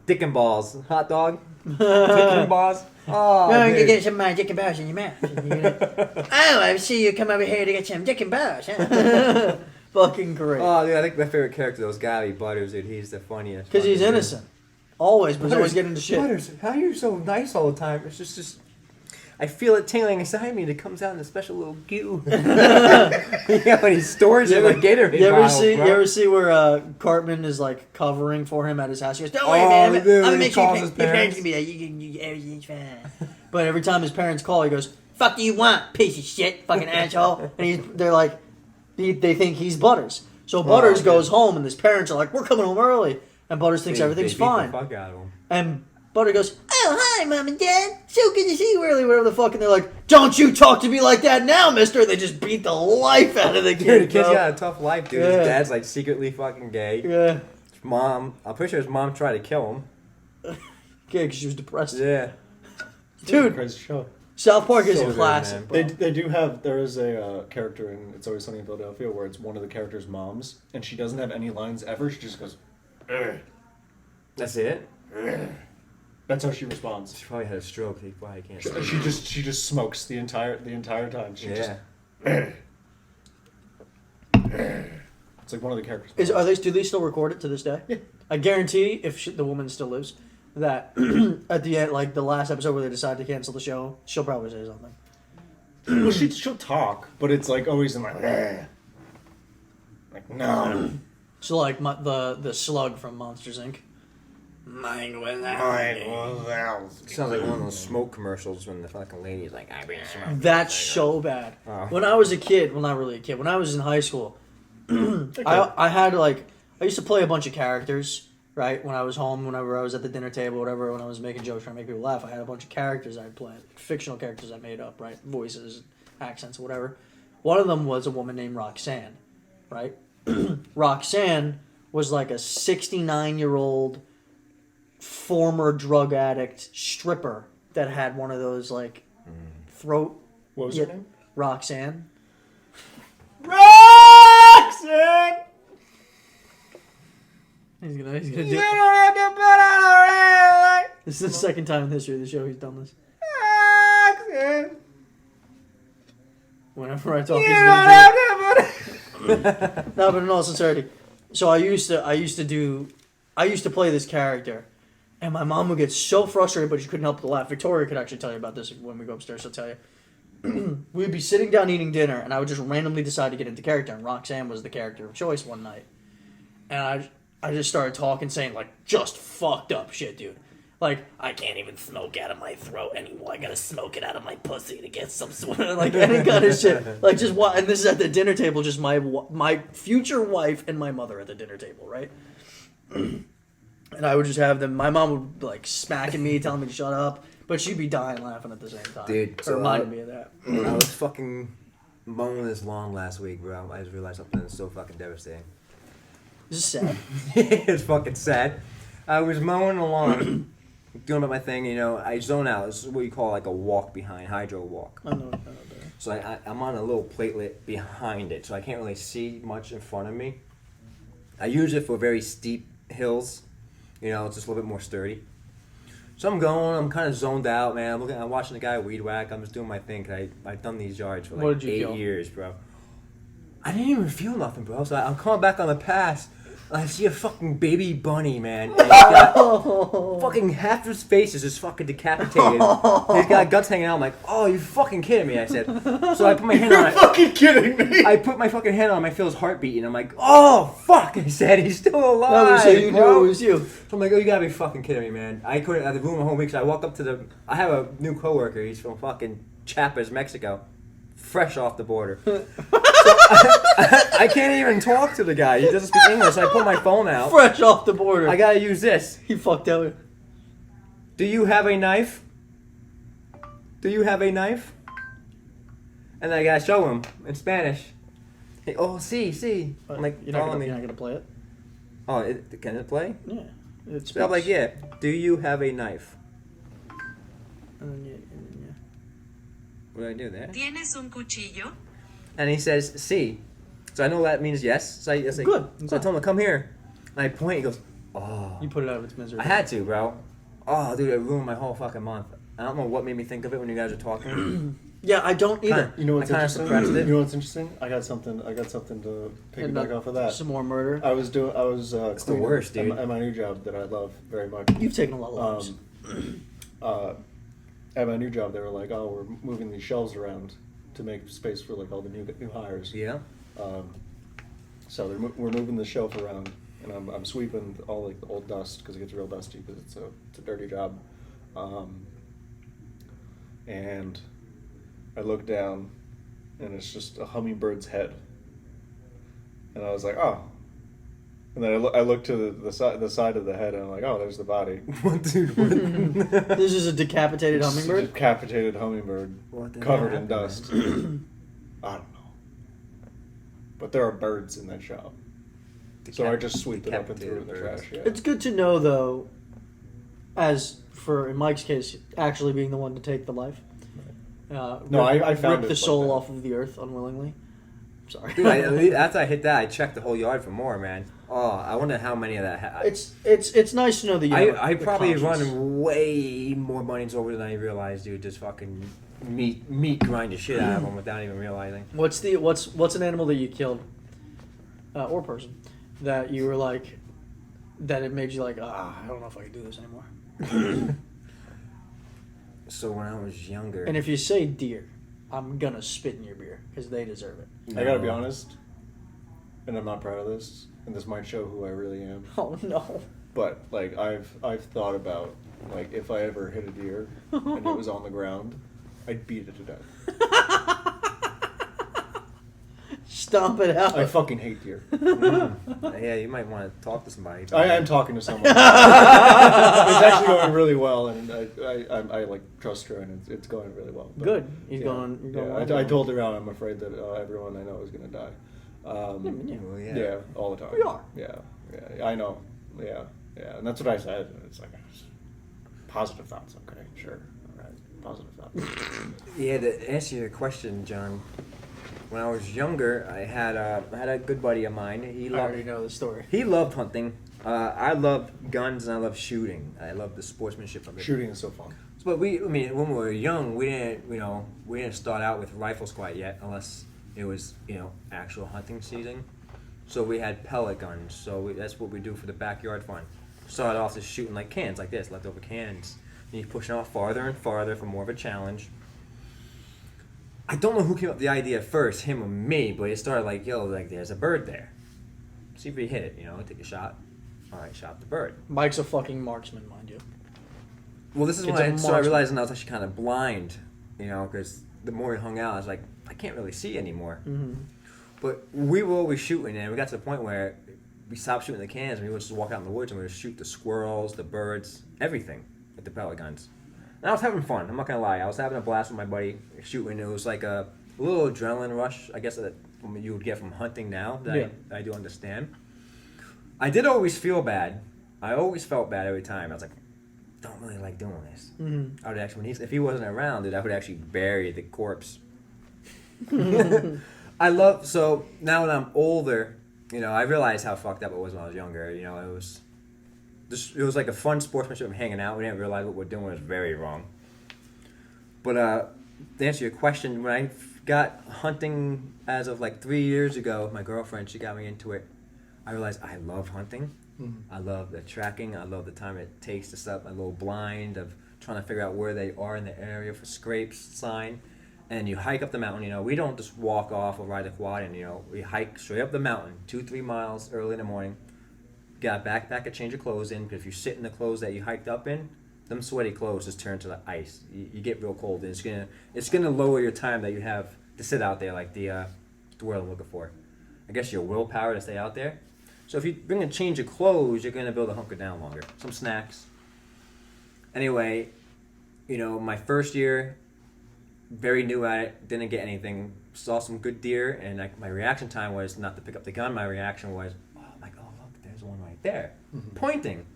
Speaker 2: Dick and Balls hot dog. Dick and Balls. Oh,
Speaker 4: Going to
Speaker 2: dude.
Speaker 4: get some dick and balls in your mouth. Oh, I see you come over here to get some dick and balls, huh?
Speaker 1: Fucking great.
Speaker 2: Oh, dude, I think my favorite character was Gary Butters, dude. He's the funniest.
Speaker 1: Because he's
Speaker 2: fucking dude.
Speaker 1: innocent. Always, but he's always getting into shit.
Speaker 2: Butters, how are you so nice all the time? It's just I feel it tingling inside me and it comes out in a special little goo. Yeah, when he stores it like Gatorade
Speaker 1: You ever
Speaker 2: bottles,
Speaker 1: see?
Speaker 2: bro.
Speaker 1: You ever see where Cartman is like covering for him at his house? He goes, "Don't worry,
Speaker 2: Oh,
Speaker 1: man. I'm
Speaker 2: dude,
Speaker 1: gonna
Speaker 2: he
Speaker 1: make sure
Speaker 2: calls
Speaker 1: your
Speaker 2: his
Speaker 1: parents
Speaker 2: parents.
Speaker 1: can be there. Everything's fine." But every time his parents call, he goes, "Fuck do you want, piece of shit, fucking asshole?" And they're like, they think he's Butters. So Butters
Speaker 2: dude.
Speaker 1: goes home, and his parents are like, "We're coming home early," and Butters thinks
Speaker 2: They
Speaker 1: everything's
Speaker 2: beat
Speaker 1: fine.
Speaker 2: The fuck out of him.
Speaker 1: And Butter goes, "Oh, hi, Mom and Dad. So good to see you early," whatever the fuck. And they're like, "Don't you talk to me like that now, mister." And they just beat the life out of the kid,
Speaker 2: Dude, the kid's
Speaker 1: bro.
Speaker 2: got a tough life, dude.
Speaker 1: Yeah.
Speaker 2: His dad's like secretly fucking gay.
Speaker 1: Yeah.
Speaker 2: His mom, I'm pretty sure his mom tried to kill him.
Speaker 1: Yeah, because she was depressed.
Speaker 2: Yeah.
Speaker 1: Dude,
Speaker 3: Crazy show.
Speaker 1: South Park is
Speaker 2: So
Speaker 1: a
Speaker 2: good,
Speaker 1: classic,
Speaker 2: man.
Speaker 1: bro.
Speaker 3: They do have, there is a character in It's Always Sunny in Philadelphia where it's one of the character's moms, and she doesn't have any lines ever. She just goes, "Ugh."
Speaker 2: That's it?
Speaker 3: That's how she responds.
Speaker 2: She probably had a stroke. He probably can't.
Speaker 3: She just smokes the entire time. She just,
Speaker 2: Yeah.
Speaker 3: it's like one of the characters.
Speaker 1: Do they still record it to this day?
Speaker 3: Yeah.
Speaker 1: I guarantee, if the woman still lives, that at the end, like the last episode where they decide to cancel the show, she'll probably say something.
Speaker 3: Well, she'll talk, but it's like always in like, "Ugh." Like no.
Speaker 1: So like the slug from Monsters Inc. Mine without.
Speaker 2: Sounds like one of those smoke commercials when the fucking lady's like, I bring smoke.
Speaker 1: That's so bad.
Speaker 2: Oh.
Speaker 1: When I was a kid, well, not really a kid. When I was in high school, I had like I used to play a bunch of characters. Right when I was home, whenever I was at the dinner table, whatever, when I was making jokes trying to make people laugh, I had a bunch of characters I'd play, fictional characters I made up, right, voices, accents, whatever. One of them was a woman named Roxanne, right. Roxanne was like a 69-year-old former drug addict stripper that had one of those like throat.
Speaker 3: What was her name?
Speaker 1: Roxanne.
Speaker 2: Roxanne!
Speaker 1: He's gonna do
Speaker 2: You don't have to put on a red light.
Speaker 1: This is the second time in the history of the show he's done this.
Speaker 2: Roxanne!
Speaker 1: Whenever I talk,
Speaker 2: You
Speaker 1: he's
Speaker 2: don't
Speaker 1: gonna do
Speaker 2: have to put
Speaker 1: it. No, but in all sincerity, so I used to play this character, and my mom would get so frustrated, but she couldn't help but laugh. Victoria could actually tell you about this when we go upstairs. She'll tell you. We'd be sitting down eating dinner, and I would just randomly decide to get into character, and Roxanne was the character of choice one night, and I just started talking, saying like just fucked up shit, dude. Like, I can't even smoke out of my throat anymore. I gotta smoke it out of my pussy to get some sort of, like, any kind of shit. Like, just what? And this is at the dinner table, just my future wife and my mother at the dinner table, right? And I would just have them. My mom would, like, smacking me, telling me to shut up. But she'd be dying laughing at the same time.
Speaker 2: Dude,
Speaker 1: It
Speaker 2: so
Speaker 1: reminded me of that.
Speaker 2: I was fucking mowing this lawn last week, bro. I just realized something that's so fucking devastating.
Speaker 1: This is sad.
Speaker 2: It's fucking sad. I was mowing the lawn, doing about my thing, you know, I zone out. This is what you call like a walk behind, hydro walk.
Speaker 1: I know that.
Speaker 2: So I'm on a little platelet behind it, so I can't really see much in front of me. I use it for very steep hills, you know, it's just a little bit more sturdy. So I'm kind of zoned out, man. I'm watching the guy weed whack. I'm just doing my thing. I've done these yards for
Speaker 1: What
Speaker 2: like
Speaker 1: did you
Speaker 2: 8
Speaker 1: feel?
Speaker 2: years, bro. I didn't even feel nothing, bro. So I'm coming back on the pass. And I see a fucking baby bunny, man. And he's got fucking half his face is just fucking decapitated. He's got guts hanging out. I'm like, oh, you fucking kidding me? I said. So I put my hand on it.
Speaker 3: Fucking kidding me.
Speaker 2: I put my fucking hand on him. I feel his heart beating. I'm like, oh, fuck. I said, he's still alive,
Speaker 1: So you knew
Speaker 2: bro.
Speaker 1: it was you.
Speaker 2: So I'm like, oh, you gotta be fucking kidding me, man. I couldn't, I've ruined my whole week. So I walk up to I have a new coworker. He's from fucking Chiapas, Mexico. Fresh off the border. So I can't even talk to the guy. He doesn't speak English. So I pull my phone out.
Speaker 1: Fresh off the border.
Speaker 2: I gotta use this.
Speaker 1: He fucked out.
Speaker 2: Do you have a knife? Do you have a knife? And I gotta show him in Spanish. Hey, oh, see. I'm like,
Speaker 1: you're not
Speaker 2: following me.
Speaker 1: gonna play it.
Speaker 2: Oh, can it play?
Speaker 1: Yeah. It's
Speaker 2: So I'm like, yeah. Do you have a knife?
Speaker 1: And then yeah.
Speaker 2: What do I do there?
Speaker 5: ¿Tienes un cuchillo?
Speaker 2: And he says, sí. So I know that means yes. So I say,
Speaker 1: Good.
Speaker 2: So I told him to come here. And I point. He goes, oh.
Speaker 1: You put it out of its misery.
Speaker 2: I had to, bro. Oh, dude, it ruined my whole fucking month. I don't know what made me think of it when you guys were talking.
Speaker 1: Yeah, I don't either.
Speaker 3: You know what's
Speaker 2: I kinda
Speaker 3: interesting?
Speaker 2: suppressed it.
Speaker 3: You know what's interesting? I got something to piggyback off of that.
Speaker 1: Some more murder.
Speaker 3: I was
Speaker 2: It's the worst, dude.
Speaker 3: At my new job that I love very much.
Speaker 1: You've taken a lot of lives.
Speaker 3: At my new job, they were like, "Oh, we're moving these shelves around to make space for like all the new hires."
Speaker 2: Yeah.
Speaker 3: So we're moving the shelf around, and I'm sweeping all like the old dust because it gets real dusty because it's a dirty job. And I look down, and it's just a hummingbird's head. And I was like, "Oh." And then I look to the side of the head, and I'm like, "Oh, there's the body."
Speaker 2: What, dude? What?
Speaker 1: This is a decapitated
Speaker 3: It's a
Speaker 1: hummingbird.
Speaker 3: decapitated hummingbird
Speaker 2: What the
Speaker 3: covered
Speaker 2: hell
Speaker 3: in
Speaker 2: happened,
Speaker 3: dust. I don't know. But there are birds in that shop. So I just sweep it up and threw it in the
Speaker 2: Decapitated
Speaker 3: trash. Yeah.
Speaker 1: It's good to know, though, as for in Mike's case, actually being the one to take the life.
Speaker 3: No, I found
Speaker 1: rip
Speaker 3: it
Speaker 1: the soul
Speaker 3: like that.
Speaker 1: off of the earth unwillingly. Sorry.
Speaker 2: Dude, after I hit that, I checked the whole yard for more, man. Oh, I wonder how many of that.
Speaker 1: It's nice to know that you. have
Speaker 2: I
Speaker 1: the
Speaker 2: probably
Speaker 1: conscience.
Speaker 2: run way more bunnies over than I realized, dude. Just fucking meat grind the shit out of them without even realizing.
Speaker 1: What's an animal that you killed, or person, that you were like, that it made you like, I don't know if I can do this anymore.
Speaker 2: So when I was younger,
Speaker 1: And if you say deer, I'm gonna spit in your beer because they deserve it.
Speaker 3: I gotta be honest, and I'm not proud of this, and this might show who I really am.
Speaker 1: Oh no.
Speaker 3: But like I've thought about like if I ever hit a deer and it was on the ground, I'd beat it to death.
Speaker 1: Stomp it out.
Speaker 3: I fucking hate deer.
Speaker 2: yeah, you might want to talk to somebody.
Speaker 3: I am talking to someone. It's actually going really well, and I like trust her, and it's going really well. But,
Speaker 1: Good. You're
Speaker 3: yeah,
Speaker 1: going
Speaker 3: yeah,
Speaker 1: well.
Speaker 3: I told her I'm afraid that everyone I know is going to die.
Speaker 2: Well,
Speaker 3: Yeah, all the time.
Speaker 1: We are.
Speaker 3: Yeah, I know. Yeah, and that's what I said. It's like positive thoughts. Okay, sure, all right, positive thoughts.
Speaker 2: Yeah, to answer your question, John. When I was younger, I had a good buddy of mine.
Speaker 1: I already know the story.
Speaker 2: He loved hunting. I loved guns and I loved shooting. I loved the sportsmanship of it.
Speaker 3: Shooting is so fun.
Speaker 2: But when we were young, we didn't start out with rifles quite yet, unless it was actual hunting season. So we had pellet guns. So that's what we do for the backyard fun. Started off just shooting like cans, like this, leftover cans. And you push out farther and farther for more of a challenge. I don't know who came up with the idea first, him or me, but it started like, there's a bird there. See if we hit it, take a shot. All right, shot the bird.
Speaker 1: Mike's a fucking marksman, mind you.
Speaker 2: Well, this is
Speaker 1: It's
Speaker 2: when
Speaker 1: a
Speaker 2: I started
Speaker 1: marksman.
Speaker 2: realizing I was actually kind of blind, because the more we hung out, I was like, I can't really see anymore.
Speaker 1: Mm-hmm.
Speaker 2: But we were always shooting, and we got to the point where we stopped shooting the cans, and we would just walk out in the woods, and we would shoot the squirrels, the birds, everything with the pellet guns. And I was having fun. I'm not gonna lie. I was having a blast with my buddy shooting. It was like a little adrenaline rush, I guess, that you would get from hunting now. That I do understand. I did always feel bad. I always felt bad every time. I was like, don't really like doing this.
Speaker 1: Mm-hmm.
Speaker 2: I would actually, if he wasn't around, dude, I would actually bury the corpse. So now that I'm older, I realize how fucked up it was when I was younger. It was like a fun sportsmanship of hanging out. We didn't realize what we're doing was very wrong. But to answer your question, when I got hunting as of like 3 years ago, my girlfriend, she got me into it. I realized I love hunting.
Speaker 3: Mm-hmm.
Speaker 2: I love the tracking. I love the time it takes to set up my little blind of trying to figure out where they are in the area for scrapes, sign. And you hike up the mountain. We don't just walk off or ride a quad. And we hike straight up the mountain, 2-3 miles early in the morning. Got a backpack, a change of clothes in, because if you sit in the clothes that you hiked up in, them sweaty clothes just turn to the ice. You get real cold, and it's gonna lower your time that you have to sit out there, like the word I'm looking for. I guess your willpower to stay out there. So if you bring a change of clothes, you're gonna be able to hunker down longer. Some snacks. Anyway, my first year, very new at it, didn't get anything. Saw some good deer, and my reaction time was not to pick up the gun. My reaction was, look, there's one right there, pointing.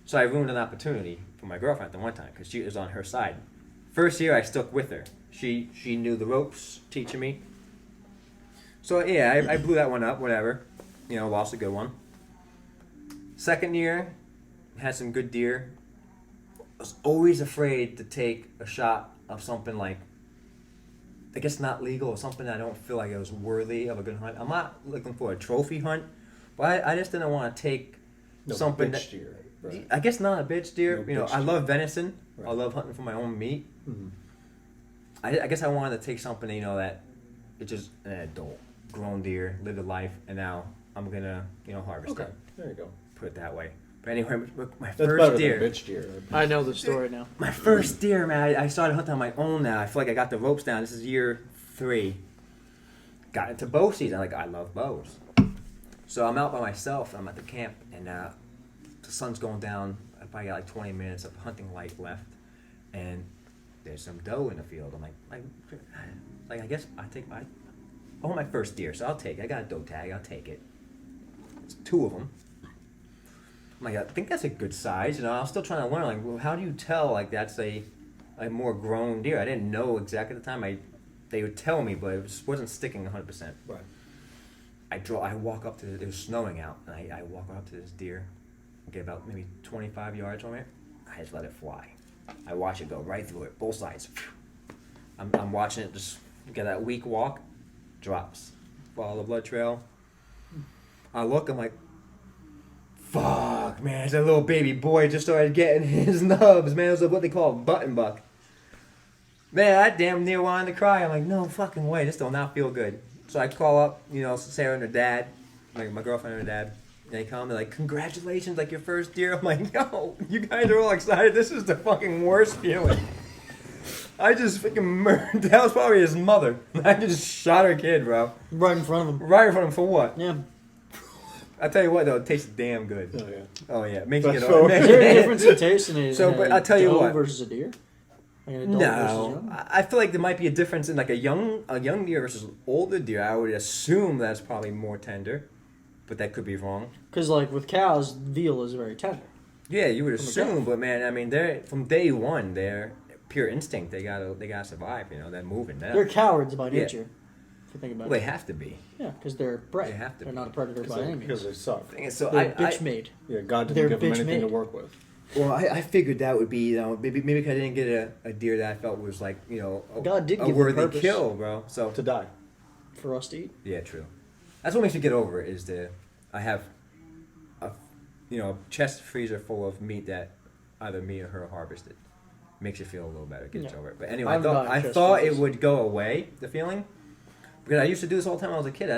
Speaker 2: So I ruined an opportunity for my girlfriend at the one time because she was on her side. First year, I stuck with her. She knew the ropes, teaching me. So yeah, I blew that one up. Whatever, lost a good one. Second year, had some good deer. I was always afraid to take a shot of something like, I guess not legal, or something I don't feel like it was worthy of a good hunt. I'm not looking for a trophy hunt, but I just didn't want to take something
Speaker 3: bitch deer. Right.
Speaker 2: I guess not a bitch deer.
Speaker 3: No bitch
Speaker 2: I
Speaker 3: deer.
Speaker 2: love venison.
Speaker 3: Right.
Speaker 2: I love hunting for my own meat.
Speaker 3: Mm-hmm.
Speaker 2: I guess I wanted to take something, that it's just an adult, grown deer, lived a life, and now I'm gonna, harvest
Speaker 3: Okay,
Speaker 2: it.
Speaker 3: there you go.
Speaker 2: Put it that way. But anyway, my
Speaker 3: That's
Speaker 2: first
Speaker 3: better
Speaker 2: deer.
Speaker 3: than bitch deer.
Speaker 1: I know the story now.
Speaker 2: My first deer, man. I started hunting on my own now. I feel like I got the ropes down. This is year 3. Got into bow season. I love bows. So I'm out by myself. I'm at the camp, and the sun's going down. I probably got like 20 minutes of hunting light left, and there's some doe in the field. I'm like I guess I want my first deer, so I'll take it. I got a doe tag. I'll take it. It's 2 of them. I'm like, I think that's a good size. I'm still trying to learn. Well, how do you tell that's a more grown deer? I didn't know exactly at the time. They would tell me, but it just wasn't sticking 100%.
Speaker 3: Right.
Speaker 2: I walk up to it was snowing out, and I walk up to this deer, get about maybe 25 yards from it. I just let it fly. I watch it go right through it, both sides. I'm watching it just get that weak walk, drops, follow the blood trail. I look, I'm like, fuck, man, it's a little baby boy just started getting his nubs, man. It was what they call a button buck. Man, I damn near wanted to cry. I'm like, no fucking way, this will not feel good. So I call up, Sarah and her dad, my girlfriend and her dad. And they come, they're like, congratulations, your first deer. I'm like, no, you guys are all excited. This is the fucking worst feeling. I just freaking murdered. That was probably his mother. I just shot her kid, bro.
Speaker 1: Right in front of him.
Speaker 2: Right in front of him for what?
Speaker 1: Yeah.
Speaker 2: I tell you what, though, it tastes damn good.
Speaker 3: Oh yeah.
Speaker 2: Oh yeah, makes you
Speaker 3: That's
Speaker 2: get
Speaker 3: so-
Speaker 2: over.
Speaker 1: Is there a difference in taste in a,
Speaker 2: So,
Speaker 1: in
Speaker 2: but
Speaker 1: a
Speaker 2: I'll tell you
Speaker 1: doe
Speaker 2: what.
Speaker 1: versus a deer? Like an adult versus
Speaker 2: No,
Speaker 1: young?
Speaker 2: I feel like there might be a difference in a young deer versus older deer. I would assume that's probably more tender, but that could be wrong.
Speaker 1: Because with cows, veal is very tender.
Speaker 2: Yeah, you would
Speaker 1: From a
Speaker 2: assume,
Speaker 1: cow.
Speaker 2: but man, I mean, they're from day one. They're pure instinct. They gotta survive. They're moving.
Speaker 1: They're cowards by
Speaker 2: Yeah.
Speaker 1: nature. If you think about
Speaker 2: Well,
Speaker 1: it.
Speaker 2: they have to be.
Speaker 1: Yeah, because they're prey.
Speaker 2: They have to
Speaker 1: They're
Speaker 2: be.
Speaker 1: not a predator by any
Speaker 3: Because
Speaker 1: means.
Speaker 3: they suck.
Speaker 2: So
Speaker 1: They're bitch made.
Speaker 3: Yeah, God
Speaker 1: They're
Speaker 3: didn't give them
Speaker 1: bitch
Speaker 3: anything to
Speaker 1: made.
Speaker 3: work with.
Speaker 2: Well, I figured that would be maybe because I didn't get a deer that I felt was a
Speaker 1: God did give them
Speaker 2: worthy
Speaker 1: purpose.
Speaker 2: kill, bro. So
Speaker 3: To die.
Speaker 1: For us to eat.
Speaker 2: yeah, true. That's what makes me get over it. Is I have a chest freezer full of meat that either me or her harvested. Makes you feel a little better. Gets
Speaker 1: Yeah.
Speaker 2: over it. But anyway,
Speaker 1: I'm not
Speaker 2: I
Speaker 1: chest
Speaker 2: thought it
Speaker 1: freezers.
Speaker 2: would go away, the feeling, because I used to do this all the time when I was a kid.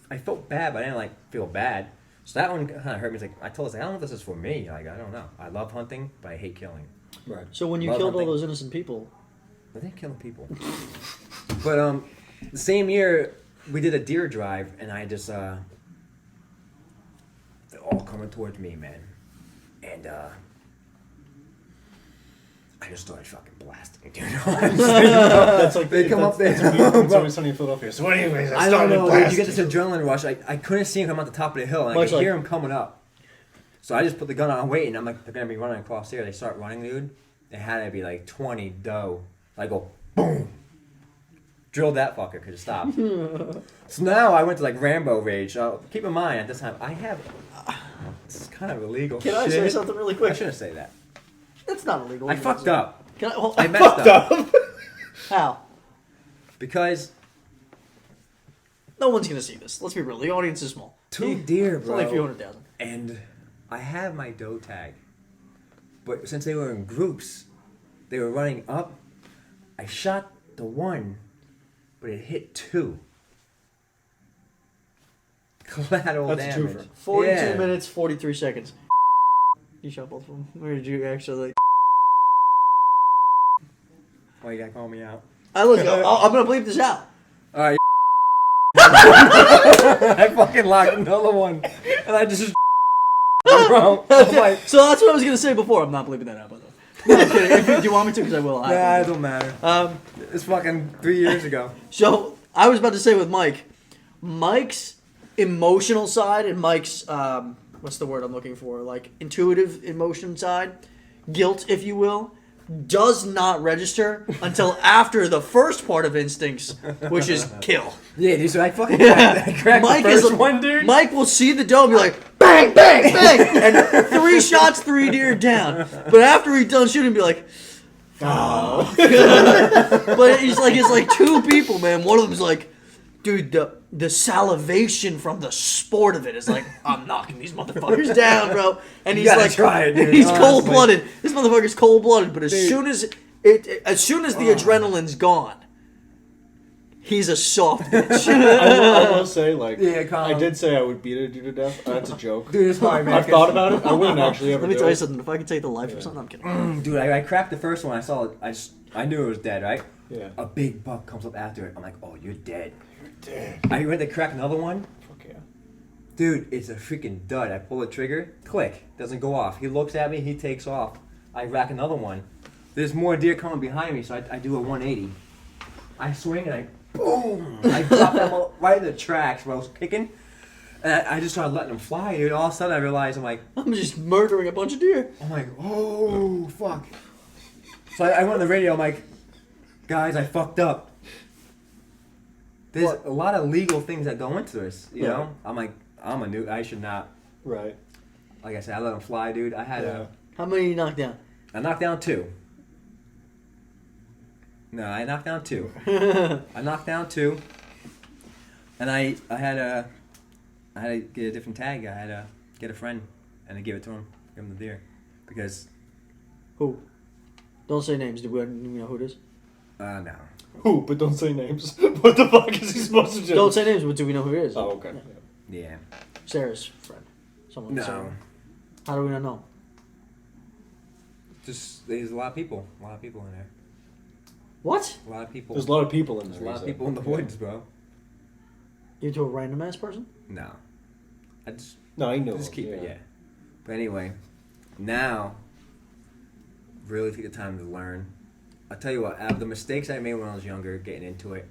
Speaker 2: I felt bad, but I didn't feel bad. So that one kind of hurt me. It's I told us I don't know if this is for me. I don't know. I love hunting, but I hate killing.
Speaker 3: Right.
Speaker 1: So when you
Speaker 2: Love
Speaker 1: killed all
Speaker 2: hunting.
Speaker 1: those innocent people,
Speaker 2: I think killing people. But the same year we did a deer drive, and I just they're all coming towards me, man, and I just started fucking blasting, dude.
Speaker 3: That's like
Speaker 2: They come up there.
Speaker 3: It's always sunny in Philadelphia. So anyways,
Speaker 2: I don't
Speaker 3: started
Speaker 2: know.
Speaker 3: blasting.
Speaker 2: You get this adrenaline rush. I couldn't see him come out the top of the hill, and I
Speaker 1: Much
Speaker 2: could
Speaker 1: like-
Speaker 2: hear him coming up. So I just put the gun on, waiting. I'm like, they're gonna be running across here. They start running, dude. They had to be 20 doe. I go, boom. Drilled that fucker, could have stopped. So now I went to Rambo rage. Keep in mind, at this time, I have. This is kind of illegal.
Speaker 1: can I
Speaker 2: shit.
Speaker 1: say something really
Speaker 2: I
Speaker 1: quick?
Speaker 2: shouldn't say that.
Speaker 1: That's not illegal.
Speaker 2: I fucked up.
Speaker 1: Can I, well,
Speaker 2: I messed up.
Speaker 1: How?
Speaker 2: Because
Speaker 1: No one's gonna see this. Let's be real. The audience is small.
Speaker 2: 2 deer,
Speaker 1: It's
Speaker 2: bro.
Speaker 1: only a few 100,000.
Speaker 2: And I have my doe tag. But since they were in groups, they were running up. I shot the one, but it hit 2. Collateral
Speaker 3: That's a
Speaker 2: damage.
Speaker 3: twofer.
Speaker 1: 42
Speaker 2: Yeah.
Speaker 1: minutes, 43 seconds. You shot both of them. Or did you actually?
Speaker 2: Why you gotta call me out?
Speaker 1: I'm gonna bleep this out.
Speaker 2: Alright. I fucking locked another one. And I just. Bro, I'm like.
Speaker 1: So that's what I was gonna say before. I'm not bleeping that out, by the way. No, I'm kidding. If do you want me to? Because I will.
Speaker 2: Nah, it don't matter.
Speaker 1: Um,
Speaker 2: It's fucking 3 years ago.
Speaker 1: So I was about to say with Mike's emotional side and Mike's what's the word I'm looking for? Intuitive emotion side, guilt, if you will. does not register until after the first part of instincts, which is kill.
Speaker 2: Yeah, dude. So I fucking cracked
Speaker 1: Mike
Speaker 2: the
Speaker 1: is
Speaker 2: first one, dude.
Speaker 1: Mike will see the doe and be like, bang, bang, bang, and 3 shots, 3 deer down. But after he's done shooting, be like, oh. But it's like 2 people, man. One of them's like, dude, the salivation from the sport of it is like, I'm knocking these motherfuckers down, bro. And he's
Speaker 2: gotta
Speaker 1: like,
Speaker 2: try it, dude,
Speaker 1: he's
Speaker 2: honestly.
Speaker 1: cold-blooded. This motherfucker's cold-blooded. But as soon as the adrenaline's gone, he's a soft bitch.
Speaker 3: I will say, like,
Speaker 2: Yeah, Colin.
Speaker 3: I did say I would beat a dude to death. That's a joke.
Speaker 2: Dude, it's hard, man.
Speaker 3: I've thought about it. I wouldn't actually ever
Speaker 1: Let me
Speaker 3: do
Speaker 1: tell you
Speaker 3: it.
Speaker 1: something. If I could take the life of something, I'm kidding.
Speaker 2: Dude, I cracked the first one. I saw it. I knew it was dead, right?
Speaker 3: Yeah.
Speaker 2: A big buck comes up after it. I'm like, oh, you're dead.
Speaker 3: Damn.
Speaker 2: I went to crack another one.
Speaker 3: Fuck yeah.
Speaker 2: Dude, it's a freaking dud. I pull the trigger, click, doesn't go off. He looks at me, he takes off. I rack another one. There's more deer coming behind me, so I do a 180. I swing and I boom! I drop them all right in the tracks where I was kicking. And I just started letting them fly, dude. All of a sudden I realized
Speaker 1: I'm just murdering a bunch of deer.
Speaker 2: I'm like, oh, fuck. So I went on the radio, I'm like, guys, I fucked up. There's
Speaker 1: What?
Speaker 2: a lot of legal things that go into this, you
Speaker 3: Yeah.
Speaker 2: know? I'm like, I should not.
Speaker 3: Right.
Speaker 2: Like I said, I let them fly, dude. I had
Speaker 3: Yeah.
Speaker 1: How many you knocked down?
Speaker 2: I knocked down 2. No, I knocked down 2. I knocked down 2. And I had to get a different tag. I had to get a friend and I give it to him, give him the deer. Because,
Speaker 1: Who? Don't say names. Do we know who it is?
Speaker 2: no.
Speaker 3: Who? But don't say names. What the fuck is he supposed to do?
Speaker 1: Don't say names, but do we know who it is?
Speaker 3: Oh, okay.
Speaker 1: Yeah.
Speaker 2: Yeah.
Speaker 1: Sarah's friend. Someone.
Speaker 2: No.
Speaker 1: Sarah. How do we not know?
Speaker 2: Just, there's a lot of people. A lot of people in there.
Speaker 1: What?
Speaker 2: A lot of people.
Speaker 3: There's a lot of people in
Speaker 2: There's
Speaker 3: there.
Speaker 2: a lot of
Speaker 3: he
Speaker 2: people in the
Speaker 3: said.
Speaker 2: woods, bro.
Speaker 1: You to a random ass person?
Speaker 2: No. I just
Speaker 3: No, I know.
Speaker 2: Just keep it, yeah. But anyway, now, really take the time to learn. I'll tell you what, out of the mistakes I made when I was younger, getting into it,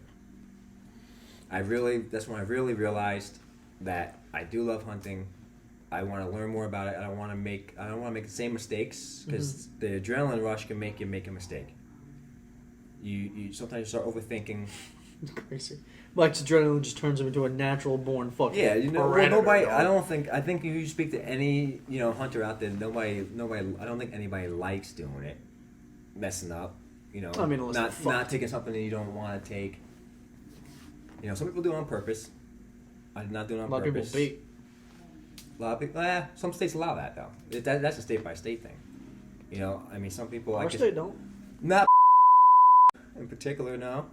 Speaker 2: that's when I really realized that I do love hunting. I want to learn more about it. I don't want to make the same mistakes because the adrenaline rush can make you make a mistake. You sometimes start overthinking.
Speaker 1: Crazy. Mike's adrenaline just turns him into a natural born fucking.
Speaker 2: Yeah, you know,
Speaker 1: predator,
Speaker 2: nobody.
Speaker 1: dog.
Speaker 2: I think if you speak to any hunter out there, nobody. I don't think anybody likes doing it, messing up. You know,
Speaker 1: I mean, unless
Speaker 2: not
Speaker 1: they're fucked.
Speaker 2: taking something that you don't want to take. You know, some people do it on purpose. I did not do it on
Speaker 1: A lot of people
Speaker 2: purpose.
Speaker 1: beat.
Speaker 2: A lot of people. Some states allow that though. That's a state by state thing. You know, I mean, some people.
Speaker 1: Our state don't.
Speaker 2: Not in particular, no.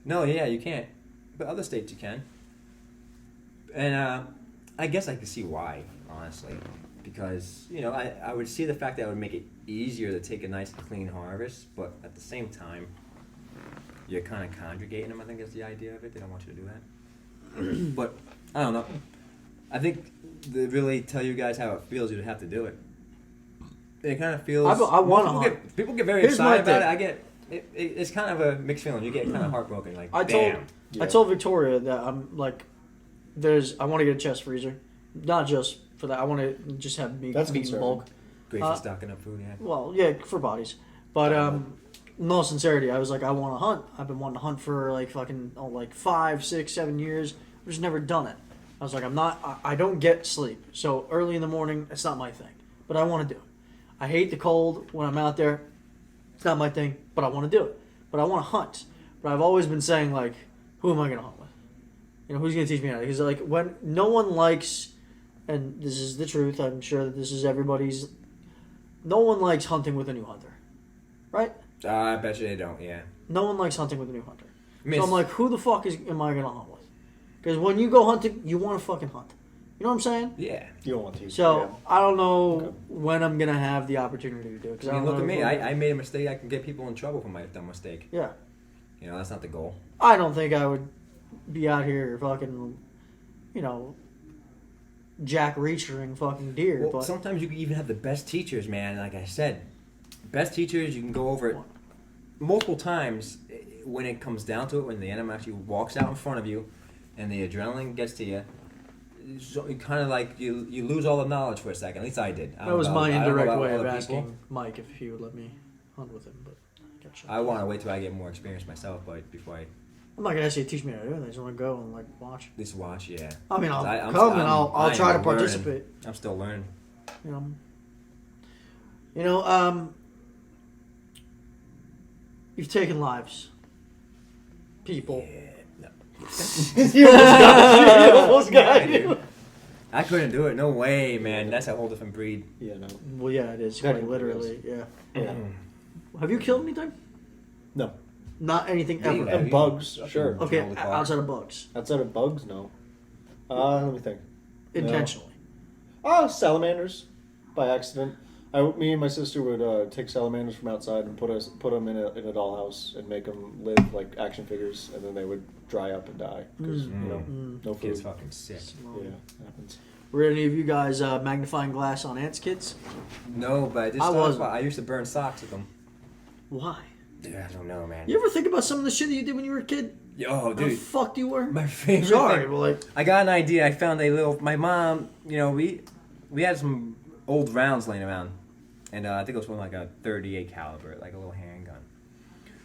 Speaker 2: No, yeah, you can't. But other states you can. And I guess I could see why, honestly. Because, you know, I would see the fact that it would make it easier to take a nice clean harvest, but at the same time, you're kind of conjugating them, I think that's the idea of it. They don't want you to do that. But, I don't know. I think to really tell you guys how it feels, you'd have to do it. It kind of feels...
Speaker 1: I want to
Speaker 2: People get very
Speaker 1: Here's my
Speaker 2: excited about
Speaker 1: thing.
Speaker 2: it. It's kind of a mixed feeling. You get kind of heartbroken, like,
Speaker 1: I
Speaker 2: damn.
Speaker 1: told Victoria that I'm like, I want to get a chest freezer, not just for that. I want to just have meat,
Speaker 3: That's
Speaker 1: meat in
Speaker 3: concerning.
Speaker 1: bulk.
Speaker 2: Great for stocking up food, yeah.
Speaker 1: Well, yeah, for bodies, but in all sincerity, I was like, I want to hunt. I've been wanting to hunt for like fucking 5, 6, 7 years. I've just never done it. I was like, I don't get sleep, so early in the morning, it's not my thing. But I want to do it. I hate the cold when I'm out there. It's not my thing, but I want to do it. But I want to hunt. But I've always been saying, like, who am I going to hunt with? You know, who's going to teach me how to? Because, like, when no one likes, and this is the truth, I'm sure that this is everybody's, no one likes hunting with a new hunter. Right?
Speaker 2: I bet you they don't, yeah.
Speaker 1: No one likes hunting with a new hunter.
Speaker 2: I
Speaker 1: So I'm like, who the fuck am I going to hunt with? Because when you go hunting, you want to fucking hunt. You know what I'm saying?
Speaker 2: yeah.
Speaker 3: You don't want to.
Speaker 1: So I don't know when I'm going to have the opportunity to do it. 'Cause
Speaker 2: I mean,
Speaker 1: don't
Speaker 2: look
Speaker 1: know
Speaker 2: at me.
Speaker 1: if-
Speaker 2: I made a mistake. I can get people in trouble for my dumb mistake.
Speaker 1: Yeah.
Speaker 2: You know, that's not the goal.
Speaker 1: I don't think I would be out here fucking, Jack Reachering fucking deer.
Speaker 2: Well,
Speaker 1: but
Speaker 2: sometimes you can even have the best teachers, man. Like I said, best teachers, you can go over it multiple times. When it comes down to it, when the animal actually walks out in front of you and the adrenaline gets to you, so you kind of like, you lose all the knowledge for a second. At least I did. I
Speaker 1: that
Speaker 2: don't
Speaker 1: was
Speaker 2: know
Speaker 1: my
Speaker 2: about- I don't know
Speaker 1: indirect
Speaker 2: about
Speaker 1: way of
Speaker 2: other
Speaker 1: asking
Speaker 2: people.
Speaker 1: Mike if he would let me hunt with him, but
Speaker 2: I want to wait till I get more experience myself, but before I
Speaker 1: I'm not gonna ask you to teach me how to do it. I just want to go and like watch.
Speaker 2: just watch, yeah.
Speaker 1: I mean, I'll
Speaker 2: I'm
Speaker 1: come
Speaker 2: st-
Speaker 1: and
Speaker 2: I'm-
Speaker 1: I'll
Speaker 2: I
Speaker 1: try to
Speaker 2: am learning.
Speaker 1: participate.
Speaker 2: I'm still learning.
Speaker 1: You know, you've taken lives, people.
Speaker 2: Yeah.
Speaker 3: You almost got you.
Speaker 2: I couldn't do it. No way, man. That's a whole different breed.
Speaker 3: Yeah, no.
Speaker 1: Well, yeah, it is
Speaker 3: That
Speaker 1: quite literally. Yeah.
Speaker 3: Yeah.
Speaker 1: Have you killed anything?
Speaker 3: No.
Speaker 1: Not anything
Speaker 2: Yeah,
Speaker 1: ever.
Speaker 2: have
Speaker 3: And
Speaker 2: you-
Speaker 3: bugs, sure.
Speaker 1: Okay,
Speaker 2: Kill the car.
Speaker 1: outside of bugs,
Speaker 3: Outside of bugs, no. Let me think.
Speaker 1: intentionally.
Speaker 3: Oh, salamanders, by accident. Me and my sister would take salamanders from outside and put them in a dollhouse and make them live like action figures, and then they would dry up and die because no
Speaker 2: Kid's
Speaker 3: food.
Speaker 2: fucking sick.
Speaker 3: Yeah, happens.
Speaker 1: Were any of you guys magnifying glass on ants, kids?
Speaker 2: No, but I just
Speaker 1: I
Speaker 2: thought
Speaker 1: wasn't.
Speaker 2: about, I used to burn socks with them.
Speaker 1: Why?
Speaker 2: Dude, I don't know, man.
Speaker 1: You ever think about some of the shit that you did when you were a kid?
Speaker 2: Yo,
Speaker 1: How
Speaker 2: dude.
Speaker 1: fucked you were?
Speaker 2: My favorite
Speaker 1: Sorry,
Speaker 2: thing.
Speaker 1: but like,
Speaker 2: I got an idea. I found a little. My mom, you know, we had some old rounds laying around, and I think it was from like a 38 caliber, like a little handgun.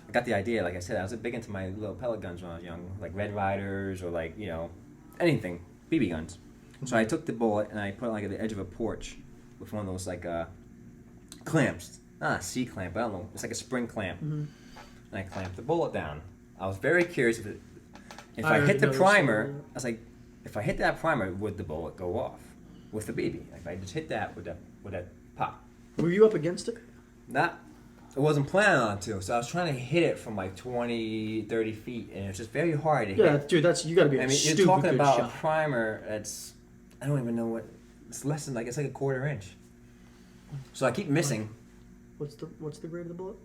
Speaker 2: I got the idea. Like I said, I was big into my little pellet guns when I was young, like Red Riders or like anything, BB guns. So I took the bullet and I put it like at the edge of a porch with one of those like clamps, not a C clamp. I don't know. It's like a spring clamp. And I clamped the bullet down. I was very curious if I hit the
Speaker 1: already know this
Speaker 2: primer.
Speaker 1: story.
Speaker 2: I was like, if I hit that primer, would the bullet go off with the BB? If I just hit that, would that pop?
Speaker 1: were you up against it?
Speaker 2: Not. I wasn't planning on to, so I was trying to hit it from like 20, 30 feet, and it's just very hard to
Speaker 1: Yeah,
Speaker 2: hit.
Speaker 1: dude, you gotta be a
Speaker 2: I mean,
Speaker 1: stupid
Speaker 2: you're talking
Speaker 1: good
Speaker 2: about
Speaker 1: shot.
Speaker 2: a primer that's, I don't even know what, it's less than it's like a quarter inch. So I keep missing.
Speaker 1: What's the grade of the bullet?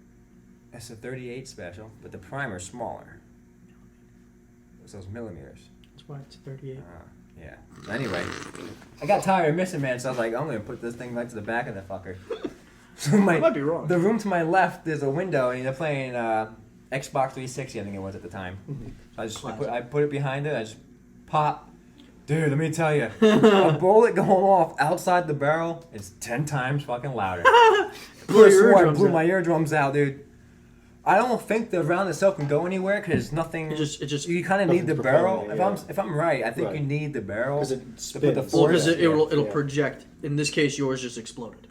Speaker 2: It's a 38 special, but the primer's smaller. It's those millimeters.
Speaker 1: That's why it's 38.
Speaker 2: Yeah. Anyway, I got tired of missing, man, so I was like, I'm going to put this thing right to the back of the fucker. So
Speaker 1: I might be wrong.
Speaker 2: the room to my left, there's a window, and they're playing Xbox 360, I think it was at the time. So I put it behind it, I just pop. Dude, let me tell you, a bullet going off outside the barrel is 10 times fucking louder.
Speaker 1: Blew your
Speaker 2: I
Speaker 1: eardrums
Speaker 2: blew
Speaker 1: out.
Speaker 2: my eardrums out, dude. I don't think the round itself can go anywhere because nothing.
Speaker 1: It just
Speaker 2: You kind of need the
Speaker 3: Nothing's
Speaker 2: barrel.
Speaker 3: propelling it,
Speaker 2: If I'm right, I think
Speaker 3: Right.
Speaker 2: you need the barrel
Speaker 3: 'Cause it
Speaker 2: to put the
Speaker 3: spins.
Speaker 1: well,
Speaker 2: force.
Speaker 1: because it'll
Speaker 3: Yeah.
Speaker 1: project. In this case, yours just exploded.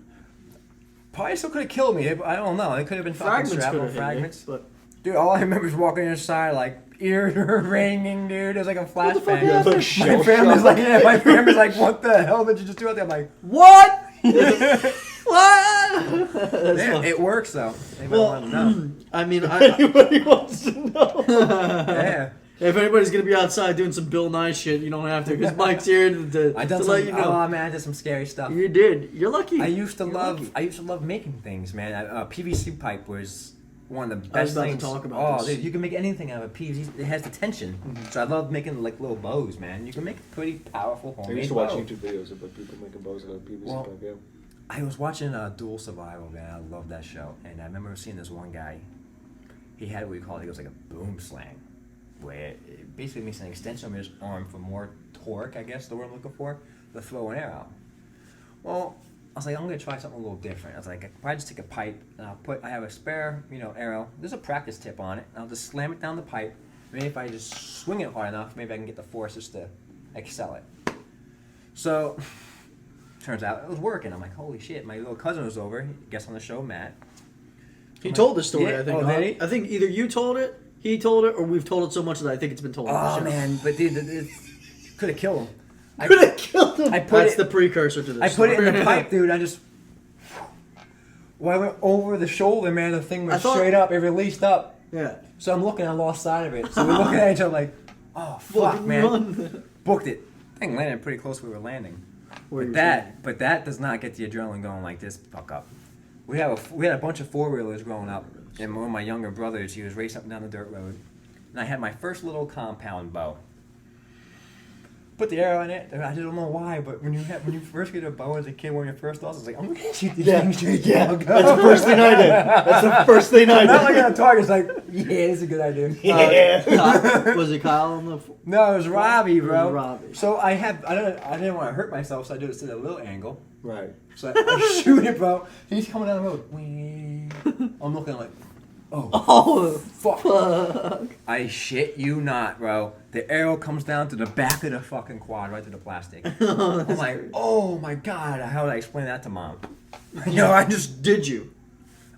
Speaker 2: Probably still could have killed me. I don't know. It could have been fucking
Speaker 1: Fragments could
Speaker 2: shrapnel
Speaker 1: have hit
Speaker 2: fragments.
Speaker 1: you, but
Speaker 2: Dude, all I remember is walking inside like ears were ringing, dude. It was like a
Speaker 1: What the fuck
Speaker 2: flashback.
Speaker 1: happened?
Speaker 3: Like
Speaker 2: My
Speaker 3: shell
Speaker 2: family's
Speaker 3: shock.
Speaker 2: like, my family's like, what the hell did you just do out there? I'm like,
Speaker 1: what? What? That's
Speaker 2: yeah,
Speaker 1: fun.
Speaker 2: it works though. Anybody
Speaker 1: Well,
Speaker 2: want to know?
Speaker 1: I mean,
Speaker 3: Anybody wants to know?
Speaker 2: Yeah.
Speaker 1: if anybody's gonna be outside doing some Bill Nye shit, you don't have to, because Mike's here to
Speaker 2: I done
Speaker 1: to
Speaker 2: some,
Speaker 1: let you know.
Speaker 2: oh man, I did some scary stuff.
Speaker 1: You did. You're lucky.
Speaker 2: I used to
Speaker 1: You're
Speaker 2: love
Speaker 1: lucky.
Speaker 2: making things, man. PVC pipe was one of the
Speaker 1: I was
Speaker 2: best
Speaker 1: about to
Speaker 2: things.
Speaker 1: talk about
Speaker 2: oh,
Speaker 1: this.
Speaker 2: dude, you can make anything out of a PVC. It has the tension, so I love making like little bows, man. You can make a pretty powerful
Speaker 3: I
Speaker 2: homemade
Speaker 3: used to watch
Speaker 2: bow.
Speaker 3: YouTube videos about people making bows out of PVC
Speaker 2: Well,
Speaker 3: pipe. Yeah.
Speaker 2: I was watching Dual Survival, man. I love that show, and I remember seeing this one guy. He had what we call it was like a boom slang, where it basically makes an extension of his arm for more torque. I guess the word I'm looking for to throw an arrow. Well, I was like, I'm gonna try something a little different. I was like, I probably just take a pipe and I have a spare, arrow. There's a practice tip on it. And I'll just slam it down the pipe. Maybe if I just swing it hard enough, maybe I can get the forces to excel it. So, turns out it was working. I'm like, holy shit! My little cousin was over. Guest on the show, Matt.
Speaker 1: He told this story,
Speaker 2: Yeah.
Speaker 1: I think.
Speaker 2: Oh, did he?
Speaker 1: I think either you told it, he told it, or we've told it so much that I think it's been told. on the
Speaker 2: Oh
Speaker 1: show.
Speaker 2: man, but dude, it could have killed him. I
Speaker 3: Could have killed him.
Speaker 2: I put
Speaker 1: That's
Speaker 2: it.
Speaker 1: the precursor to this.
Speaker 2: I put it in
Speaker 1: story.
Speaker 2: the pipe, dude. I just. Well, I went over the shoulder, man. The thing
Speaker 1: I
Speaker 2: went
Speaker 1: thought-
Speaker 2: straight up. It released up.
Speaker 1: Yeah.
Speaker 2: So I'm looking. I lost sight of it. So we're looking at each other like, oh fuck,
Speaker 1: Fucking
Speaker 2: man.
Speaker 1: run.
Speaker 2: Booked it. Thing landed pretty close where we were landing.
Speaker 1: Where you
Speaker 2: But that does not get the adrenaline going like this. Fuck up. We had a bunch of 4-wheelers growing up, and one of my younger brothers, he was racing up and down the dirt road, and I had my first little compound bow. Put the arrow in it. I don't know why, but when you first get a bow as a kid, one of your first thoughts is like, I'm gonna shoot these things straight down.
Speaker 3: That's the first thing I did. That's the first thing I
Speaker 2: I'm not looking
Speaker 3: did.
Speaker 2: at a target. It's like, yeah, this is a good idea.
Speaker 1: Kyle, was it Kyle on the?
Speaker 2: No, it was Robbie, bro.
Speaker 1: It was Robbie.
Speaker 2: So I didn't want to hurt myself, so I did it at a little angle.
Speaker 3: Right.
Speaker 2: So I shoot it, bro. He's coming down the road. Wing. I'm looking like, oh,
Speaker 1: Oh,
Speaker 2: fuck. I shit you not, bro. The arrow comes down to the back of the fucking quad, right to the plastic. I'm like, oh my god, how did I explain that to mom? I just,
Speaker 1: did you?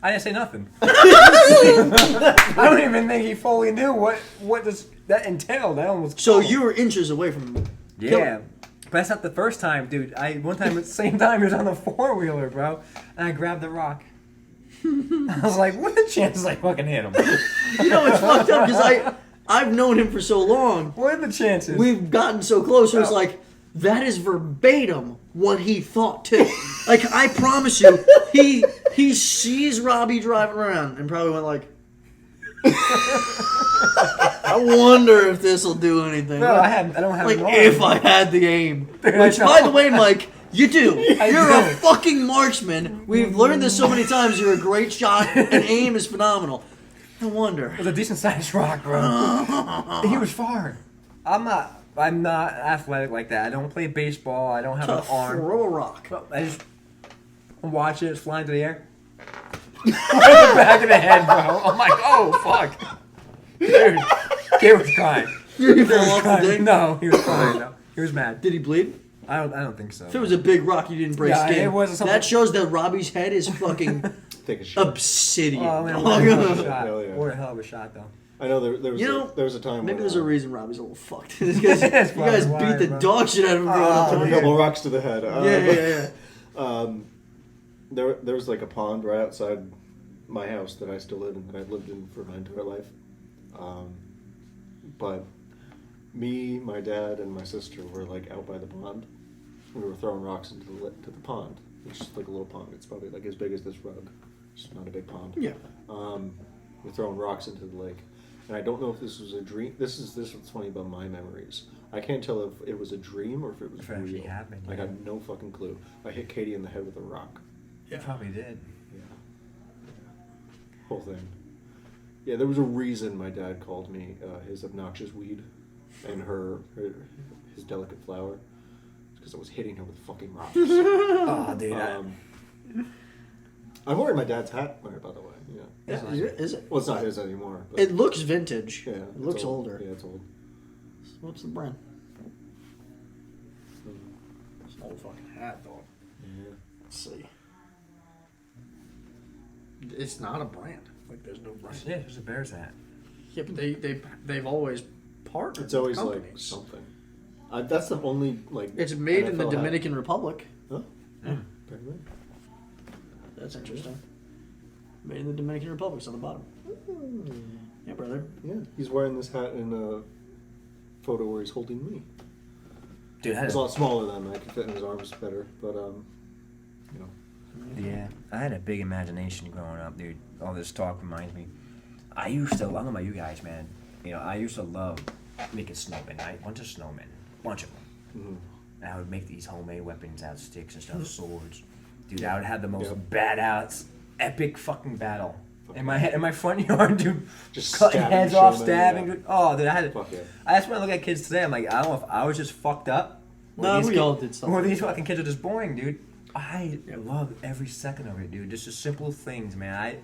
Speaker 2: I didn't say nothing. I don't even think he fully knew what does that entailed. I almost.
Speaker 1: So you were inches away from
Speaker 2: Yeah. But that's not the first time, dude. One time at the same time he was on the 4-wheeler, bro, and I grabbed the rock. I was like, what are the chances I fucking hit him?
Speaker 1: You know, it's fucked up because I've known him for so long.
Speaker 2: What are the chances?
Speaker 1: We've gotten so close. So it's like that is verbatim what he thought too. Like I promise you, he sees Robbie driving around and probably went like, I wonder if this will do anything.
Speaker 2: No, I don't have
Speaker 1: like
Speaker 2: an arm.
Speaker 1: if I had the aim.
Speaker 2: Dude,
Speaker 1: Which,
Speaker 2: I
Speaker 1: by
Speaker 2: know.
Speaker 1: the way, Mike, you do. You're a
Speaker 2: do.
Speaker 1: fucking marksman. We've learned this so many times. You're a great shot, and aim is phenomenal. No wonder.
Speaker 2: It was a decent sized rock, bro. He was far. I'm not athletic like that. I don't play baseball. I don't have an arm.
Speaker 1: Throw a rock.
Speaker 2: I just watch it. It's flying through the air. Right in the back of the head, bro. I'm like, oh fuck, dude. Kid was crying.
Speaker 1: Did he
Speaker 2: He
Speaker 1: fall
Speaker 2: was
Speaker 1: off the
Speaker 2: crying.
Speaker 1: thing?
Speaker 2: No, he was crying. No, he was mad.
Speaker 1: Did he bleed?
Speaker 2: I don't think so.
Speaker 1: If it was a big rock, you didn't break
Speaker 2: Yeah,
Speaker 1: skin.
Speaker 2: it was something-
Speaker 1: That shows that Robbie's head is fucking
Speaker 3: Take a shot.
Speaker 1: obsidian.
Speaker 2: Oh man, what a hell of a shot.
Speaker 3: Hell yeah.
Speaker 2: What a hell of a shot, though.
Speaker 3: I know there was
Speaker 1: You know,
Speaker 3: there was a time
Speaker 1: Maybe
Speaker 3: when,
Speaker 1: there's a reason Robbie's a little fucked. It's 'cause you
Speaker 2: That's
Speaker 1: guys
Speaker 2: probably
Speaker 1: beat the
Speaker 2: why, bro.
Speaker 1: dog shit out of him growing up.
Speaker 3: a couple rocks to the head.
Speaker 1: Yeah.
Speaker 3: There was like a pond right outside my house that I still live in, that I've lived in for my entire life. But me, my dad, and my sister were like out by the pond. We were throwing rocks into the pond. It's just like a little pond. It's probably like as big as this rug. It's not a big pond.
Speaker 1: Yeah.
Speaker 3: We're throwing rocks into the lake, and I don't know if this was a dream. This is what's funny about my memories. I can't tell if it was a dream or if it was
Speaker 2: If it actually
Speaker 3: real.
Speaker 2: happened,
Speaker 3: I
Speaker 2: yeah.
Speaker 3: got no fucking clue. I hit Katie in the head with a rock.
Speaker 2: You probably did.
Speaker 3: Yeah. Whole thing. Yeah, there was a reason my dad called me his obnoxious weed and his delicate flower. It's because I was hitting her with fucking rocks.
Speaker 2: Oh, dude.
Speaker 3: I'm wearing my dad's hat, by the way. Yeah.
Speaker 1: Yeah, is it?
Speaker 3: Well, it's not his anymore. But
Speaker 1: It looks vintage.
Speaker 3: yeah,
Speaker 1: It
Speaker 3: it's
Speaker 1: looks
Speaker 3: old.
Speaker 1: older.
Speaker 3: Yeah, it's old.
Speaker 1: What's the brand? It's an old fucking hat, though.
Speaker 3: Yeah.
Speaker 1: Let's see. It's not a brand. Like, there's no brand.
Speaker 2: Yeah, there's a Bears hat.
Speaker 1: Yeah, but they've always partnered.
Speaker 3: It's always
Speaker 1: with
Speaker 3: like
Speaker 1: companies.
Speaker 3: something. That's the only like.
Speaker 1: It's made in the
Speaker 3: NFL hat.
Speaker 1: Dominican Republic.
Speaker 3: Huh?
Speaker 1: Yeah.
Speaker 3: Apparently.
Speaker 1: That's interesting. Made in the Dominican Republic. It's on the bottom. Yeah, brother.
Speaker 3: Yeah, he's wearing this hat in a photo where he's holding me.
Speaker 2: Dude,
Speaker 3: It's a lot smaller than I could fit in his arms better, but you know.
Speaker 2: yeah, I had a big imagination growing up, dude. All this talk reminds me. I don't know about you guys, man. You know, I used to love making snowmen. I bunch of snowmen, bunch of them.
Speaker 3: Mm-hmm.
Speaker 2: And I would make these homemade weapons out of sticks and stuff, swords. Dude, I would have the most badass, epic fucking battle in my front yard, dude.
Speaker 3: Just
Speaker 2: cutting
Speaker 3: stabbing
Speaker 2: heads off,
Speaker 3: showmen,
Speaker 2: stabbing.
Speaker 3: yeah.
Speaker 2: Oh, dude, I had.
Speaker 3: Fuck yeah.
Speaker 2: That's when I look at kids today. I'm like, I don't know if I was just fucked up.
Speaker 1: No, we all did stuff
Speaker 2: Or
Speaker 1: like
Speaker 2: these
Speaker 1: that.
Speaker 2: fucking kids are just boring, dude. I love every second of it, dude. Just the simple things, man.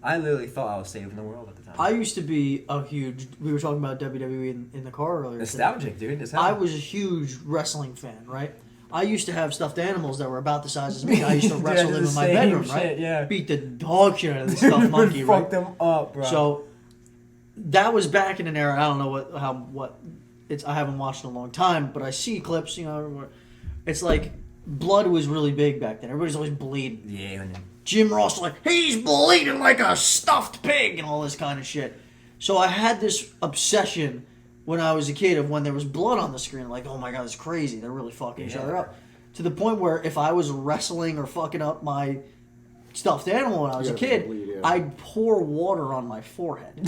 Speaker 2: I literally thought I was saving the world at the time.
Speaker 1: I used to be a huge. We were talking about WWE in the car earlier. today.
Speaker 2: Nostalgic, dude. It's
Speaker 1: I was a huge wrestling fan, right? I used to have stuffed animals that were about the size as me. I used to
Speaker 2: Dude,
Speaker 1: wrestle
Speaker 2: I
Speaker 1: them
Speaker 2: did
Speaker 1: in
Speaker 2: the
Speaker 1: my
Speaker 2: same
Speaker 1: bedroom,
Speaker 2: shit,
Speaker 1: right?
Speaker 2: yeah.
Speaker 1: Beat the dog shit out of the stuffed monkey, right?
Speaker 2: Fuck them up, bro.
Speaker 1: So that was back in an era. I don't know what it's. I haven't watched in a long time, but I see clips. You know, where it's like blood was really big back then. Everybody's always bleeding.
Speaker 2: yeah, and
Speaker 1: Jim Ross was like, he's bleeding like a stuffed pig and all this kind of shit. So I had this obsession when I was a kid of when there was blood on the screen, like, oh my god, it's crazy. They're really fucking each other up. To the point where if I was wrestling or fucking up my stuffed animal when I was a
Speaker 3: You
Speaker 1: kid,
Speaker 3: gotta bleed, yeah.
Speaker 1: I'd pour water on my forehead.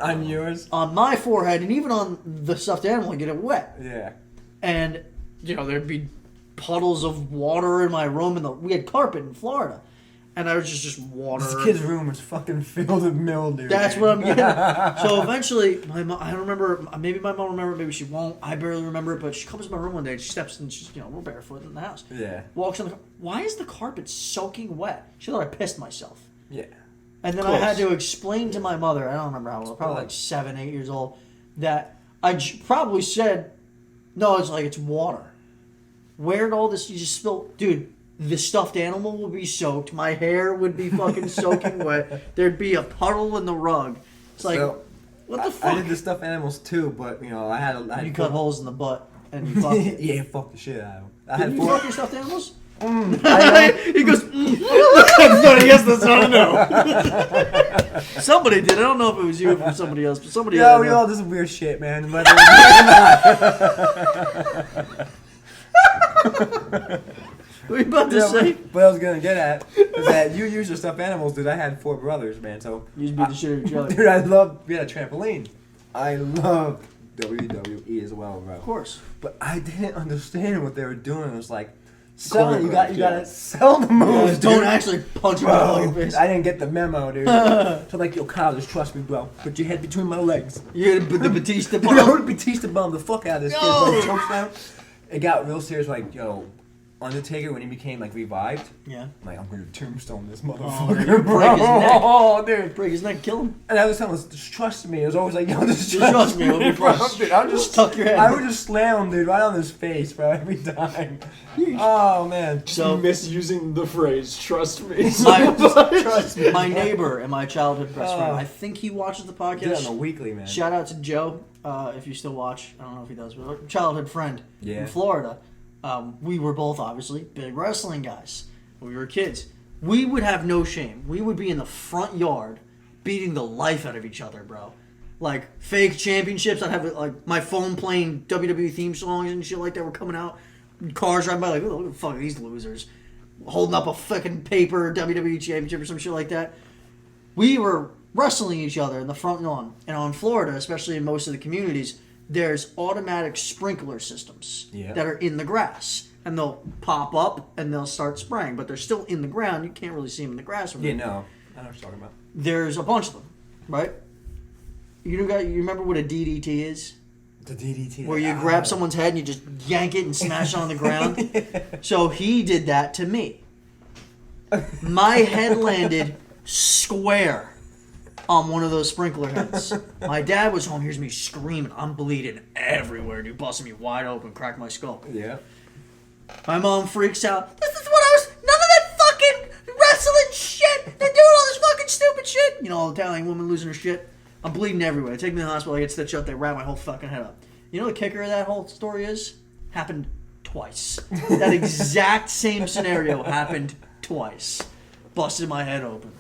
Speaker 2: on yours.
Speaker 1: On my forehead and even on the stuffed animal and get it wet.
Speaker 2: Yeah.
Speaker 1: And, you know, there'd be puddles of water in my room. We had carpet in Florida. And I was just water.
Speaker 2: This kid's room was fucking filled with mildew.
Speaker 1: That's
Speaker 2: dude.
Speaker 1: what I'm getting. So eventually, my mom, I don't remember, maybe my mom will remember, maybe she won't. I barely remember it, but she comes in my room one day and she steps in, she's, you know, we're barefoot in the house.
Speaker 2: Yeah.
Speaker 1: Walks on the why is the carpet soaking wet? She thought I pissed myself.
Speaker 2: Yeah.
Speaker 1: And then I had to explain to my mother, I don't remember how old, probably like 7, 8 years old, that I probably said, no, it's water. Where'd all this, you just spilled, dude, the stuffed animal would be soaked, my hair would be fucking soaking wet, there'd be a puddle in the rug. It's like,
Speaker 2: So,
Speaker 1: what the fuck?
Speaker 2: I did the stuffed animals too, but you know, I had
Speaker 1: You cut holes in the butt and you fucked it.
Speaker 2: Yeah, fuck the shit out of them. I
Speaker 1: Did
Speaker 2: had
Speaker 1: you fuck your stuffed animals? He goes,
Speaker 3: I guess that's not a no.
Speaker 1: somebody did. I don't know if it was you or from somebody else, but somebody
Speaker 2: Yo,
Speaker 1: did.
Speaker 2: we all do some weird shit, man. But,
Speaker 1: What are you about to say?
Speaker 2: what I was gonna get at is that you use your stuffed animals, dude. I had 4 brothers, man. So
Speaker 1: You just beat the shit out of each other.
Speaker 2: dude, we had a trampoline. I love WWE as well, bro.
Speaker 1: Of course.
Speaker 2: But I didn't understand what they were doing. It was like, you
Speaker 3: Choreographed,
Speaker 2: gotta sell the moves,
Speaker 1: Don't
Speaker 2: dude.
Speaker 1: actually punch him in the
Speaker 2: Bro,
Speaker 1: fucking face.
Speaker 2: I didn't get the memo, dude. So like, yo, Kyle, just trust me, bro. Put your head between my legs.
Speaker 1: You had the Batista
Speaker 2: Dude, I
Speaker 1: bomb.
Speaker 2: would Batista bomb the fuck out of this kid.
Speaker 1: No.
Speaker 2: Like, chokes down. It got real serious. Like, yo, Undertaker, when he became like revived,
Speaker 1: Yeah.
Speaker 2: I'm like, I'm gonna tombstone this
Speaker 1: dude,
Speaker 2: motherfucker,
Speaker 1: break his neck.
Speaker 2: Oh, dude.
Speaker 1: Break his neck, kill him.
Speaker 2: And I was telling him, just trust me. It was always like, yo, just
Speaker 1: Trust me, it'll be
Speaker 2: bro.
Speaker 1: fine.
Speaker 2: Dude, I would
Speaker 1: Just
Speaker 2: just
Speaker 1: tuck your head.
Speaker 2: I would just slam him, dude, right on his face, bro, every time. Oh man.
Speaker 1: So
Speaker 3: Misusing the phrase, trust me.
Speaker 1: my neighbor and my childhood best friend. I think he watches the
Speaker 2: Did it on
Speaker 1: podcast.
Speaker 2: the weekly, man.
Speaker 1: Shout out to Joe, if you still watch. I don't know if he does, but childhood friend
Speaker 2: Yeah.
Speaker 1: in Florida. We were both obviously big wrestling guys. When we were kids, we would have no shame. We would be in the front yard beating the life out of each other, bro. Like fake championships. I'd have like my phone playing WWE theme songs and shit like that were coming out. Cars driving by like, oh, look at fuck these losers, holding up a fucking paper WWE championship or some shit like that. We were wrestling each other in the front lawn, and on Florida, especially in most of the communities, there's automatic sprinkler systems that are in the grass, and they'll pop up and they'll start spraying, but they're still in the ground. You can't really see them in the grass.
Speaker 2: Yeah, no. I know what you're talking about.
Speaker 1: There's a bunch of them, right? You remember what a DDT is?
Speaker 2: The DDT.
Speaker 1: Where you grab someone's head and you just yank it and smash it on the ground. So he did that to me. My head landed square on one of those sprinkler heads. My dad was home, hears me screaming. I'm bleeding everywhere, dude. Busting me wide open, cracked my skull.
Speaker 2: Yeah.
Speaker 1: My mom freaks out. This is what I was. None of that fucking wrestling shit. They're doing all this fucking stupid shit. You know, Italian woman losing her shit. I'm bleeding everywhere. They take me to the hospital. I get stitched up. They wrap my whole fucking head up. You know the kicker of that whole story is? Happened twice. That exact same scenario happened twice. Busted my head open.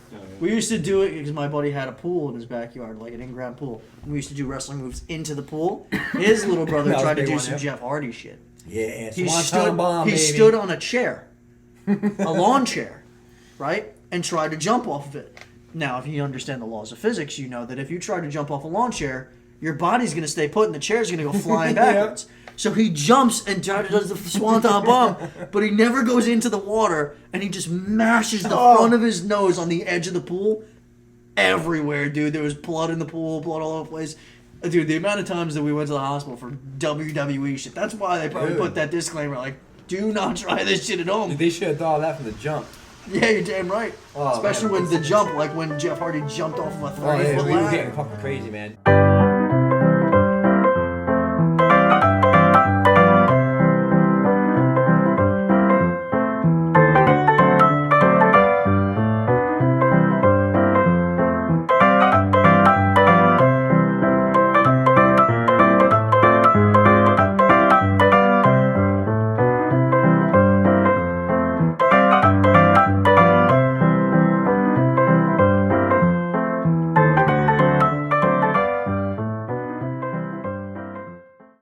Speaker 1: We used to do it because my buddy had a pool in his backyard, like an in-ground pool. We used to do wrestling moves into the pool. His little brother tried to do some Jeff Hardy shit.
Speaker 2: Yeah,
Speaker 1: He
Speaker 2: he
Speaker 1: stood on a chair, a lawn chair, right, and tried to jump off of it. Now, if you understand the laws of physics, you know that if you try to jump off a lawn chair, your body's going to stay put and the chair's going to go flying backwards. So he jumps and does the swanton bomb, but he never goes into the water, and he just mashes the front of his nose on the edge of the pool everywhere, dude. There was blood in the pool, blood all over the place. Dude, the amount of times that we went to the hospital for WWE shit, that's why they probably put that disclaimer, like, do not try this shit at home.
Speaker 2: They should have thought of that from the jump.
Speaker 1: Yeah, you're damn right.
Speaker 2: Oh,
Speaker 1: Especially when the jump, like when Jeff Hardy jumped off of a 30-foot
Speaker 2: we were
Speaker 1: ladder.
Speaker 2: getting fucking crazy, man.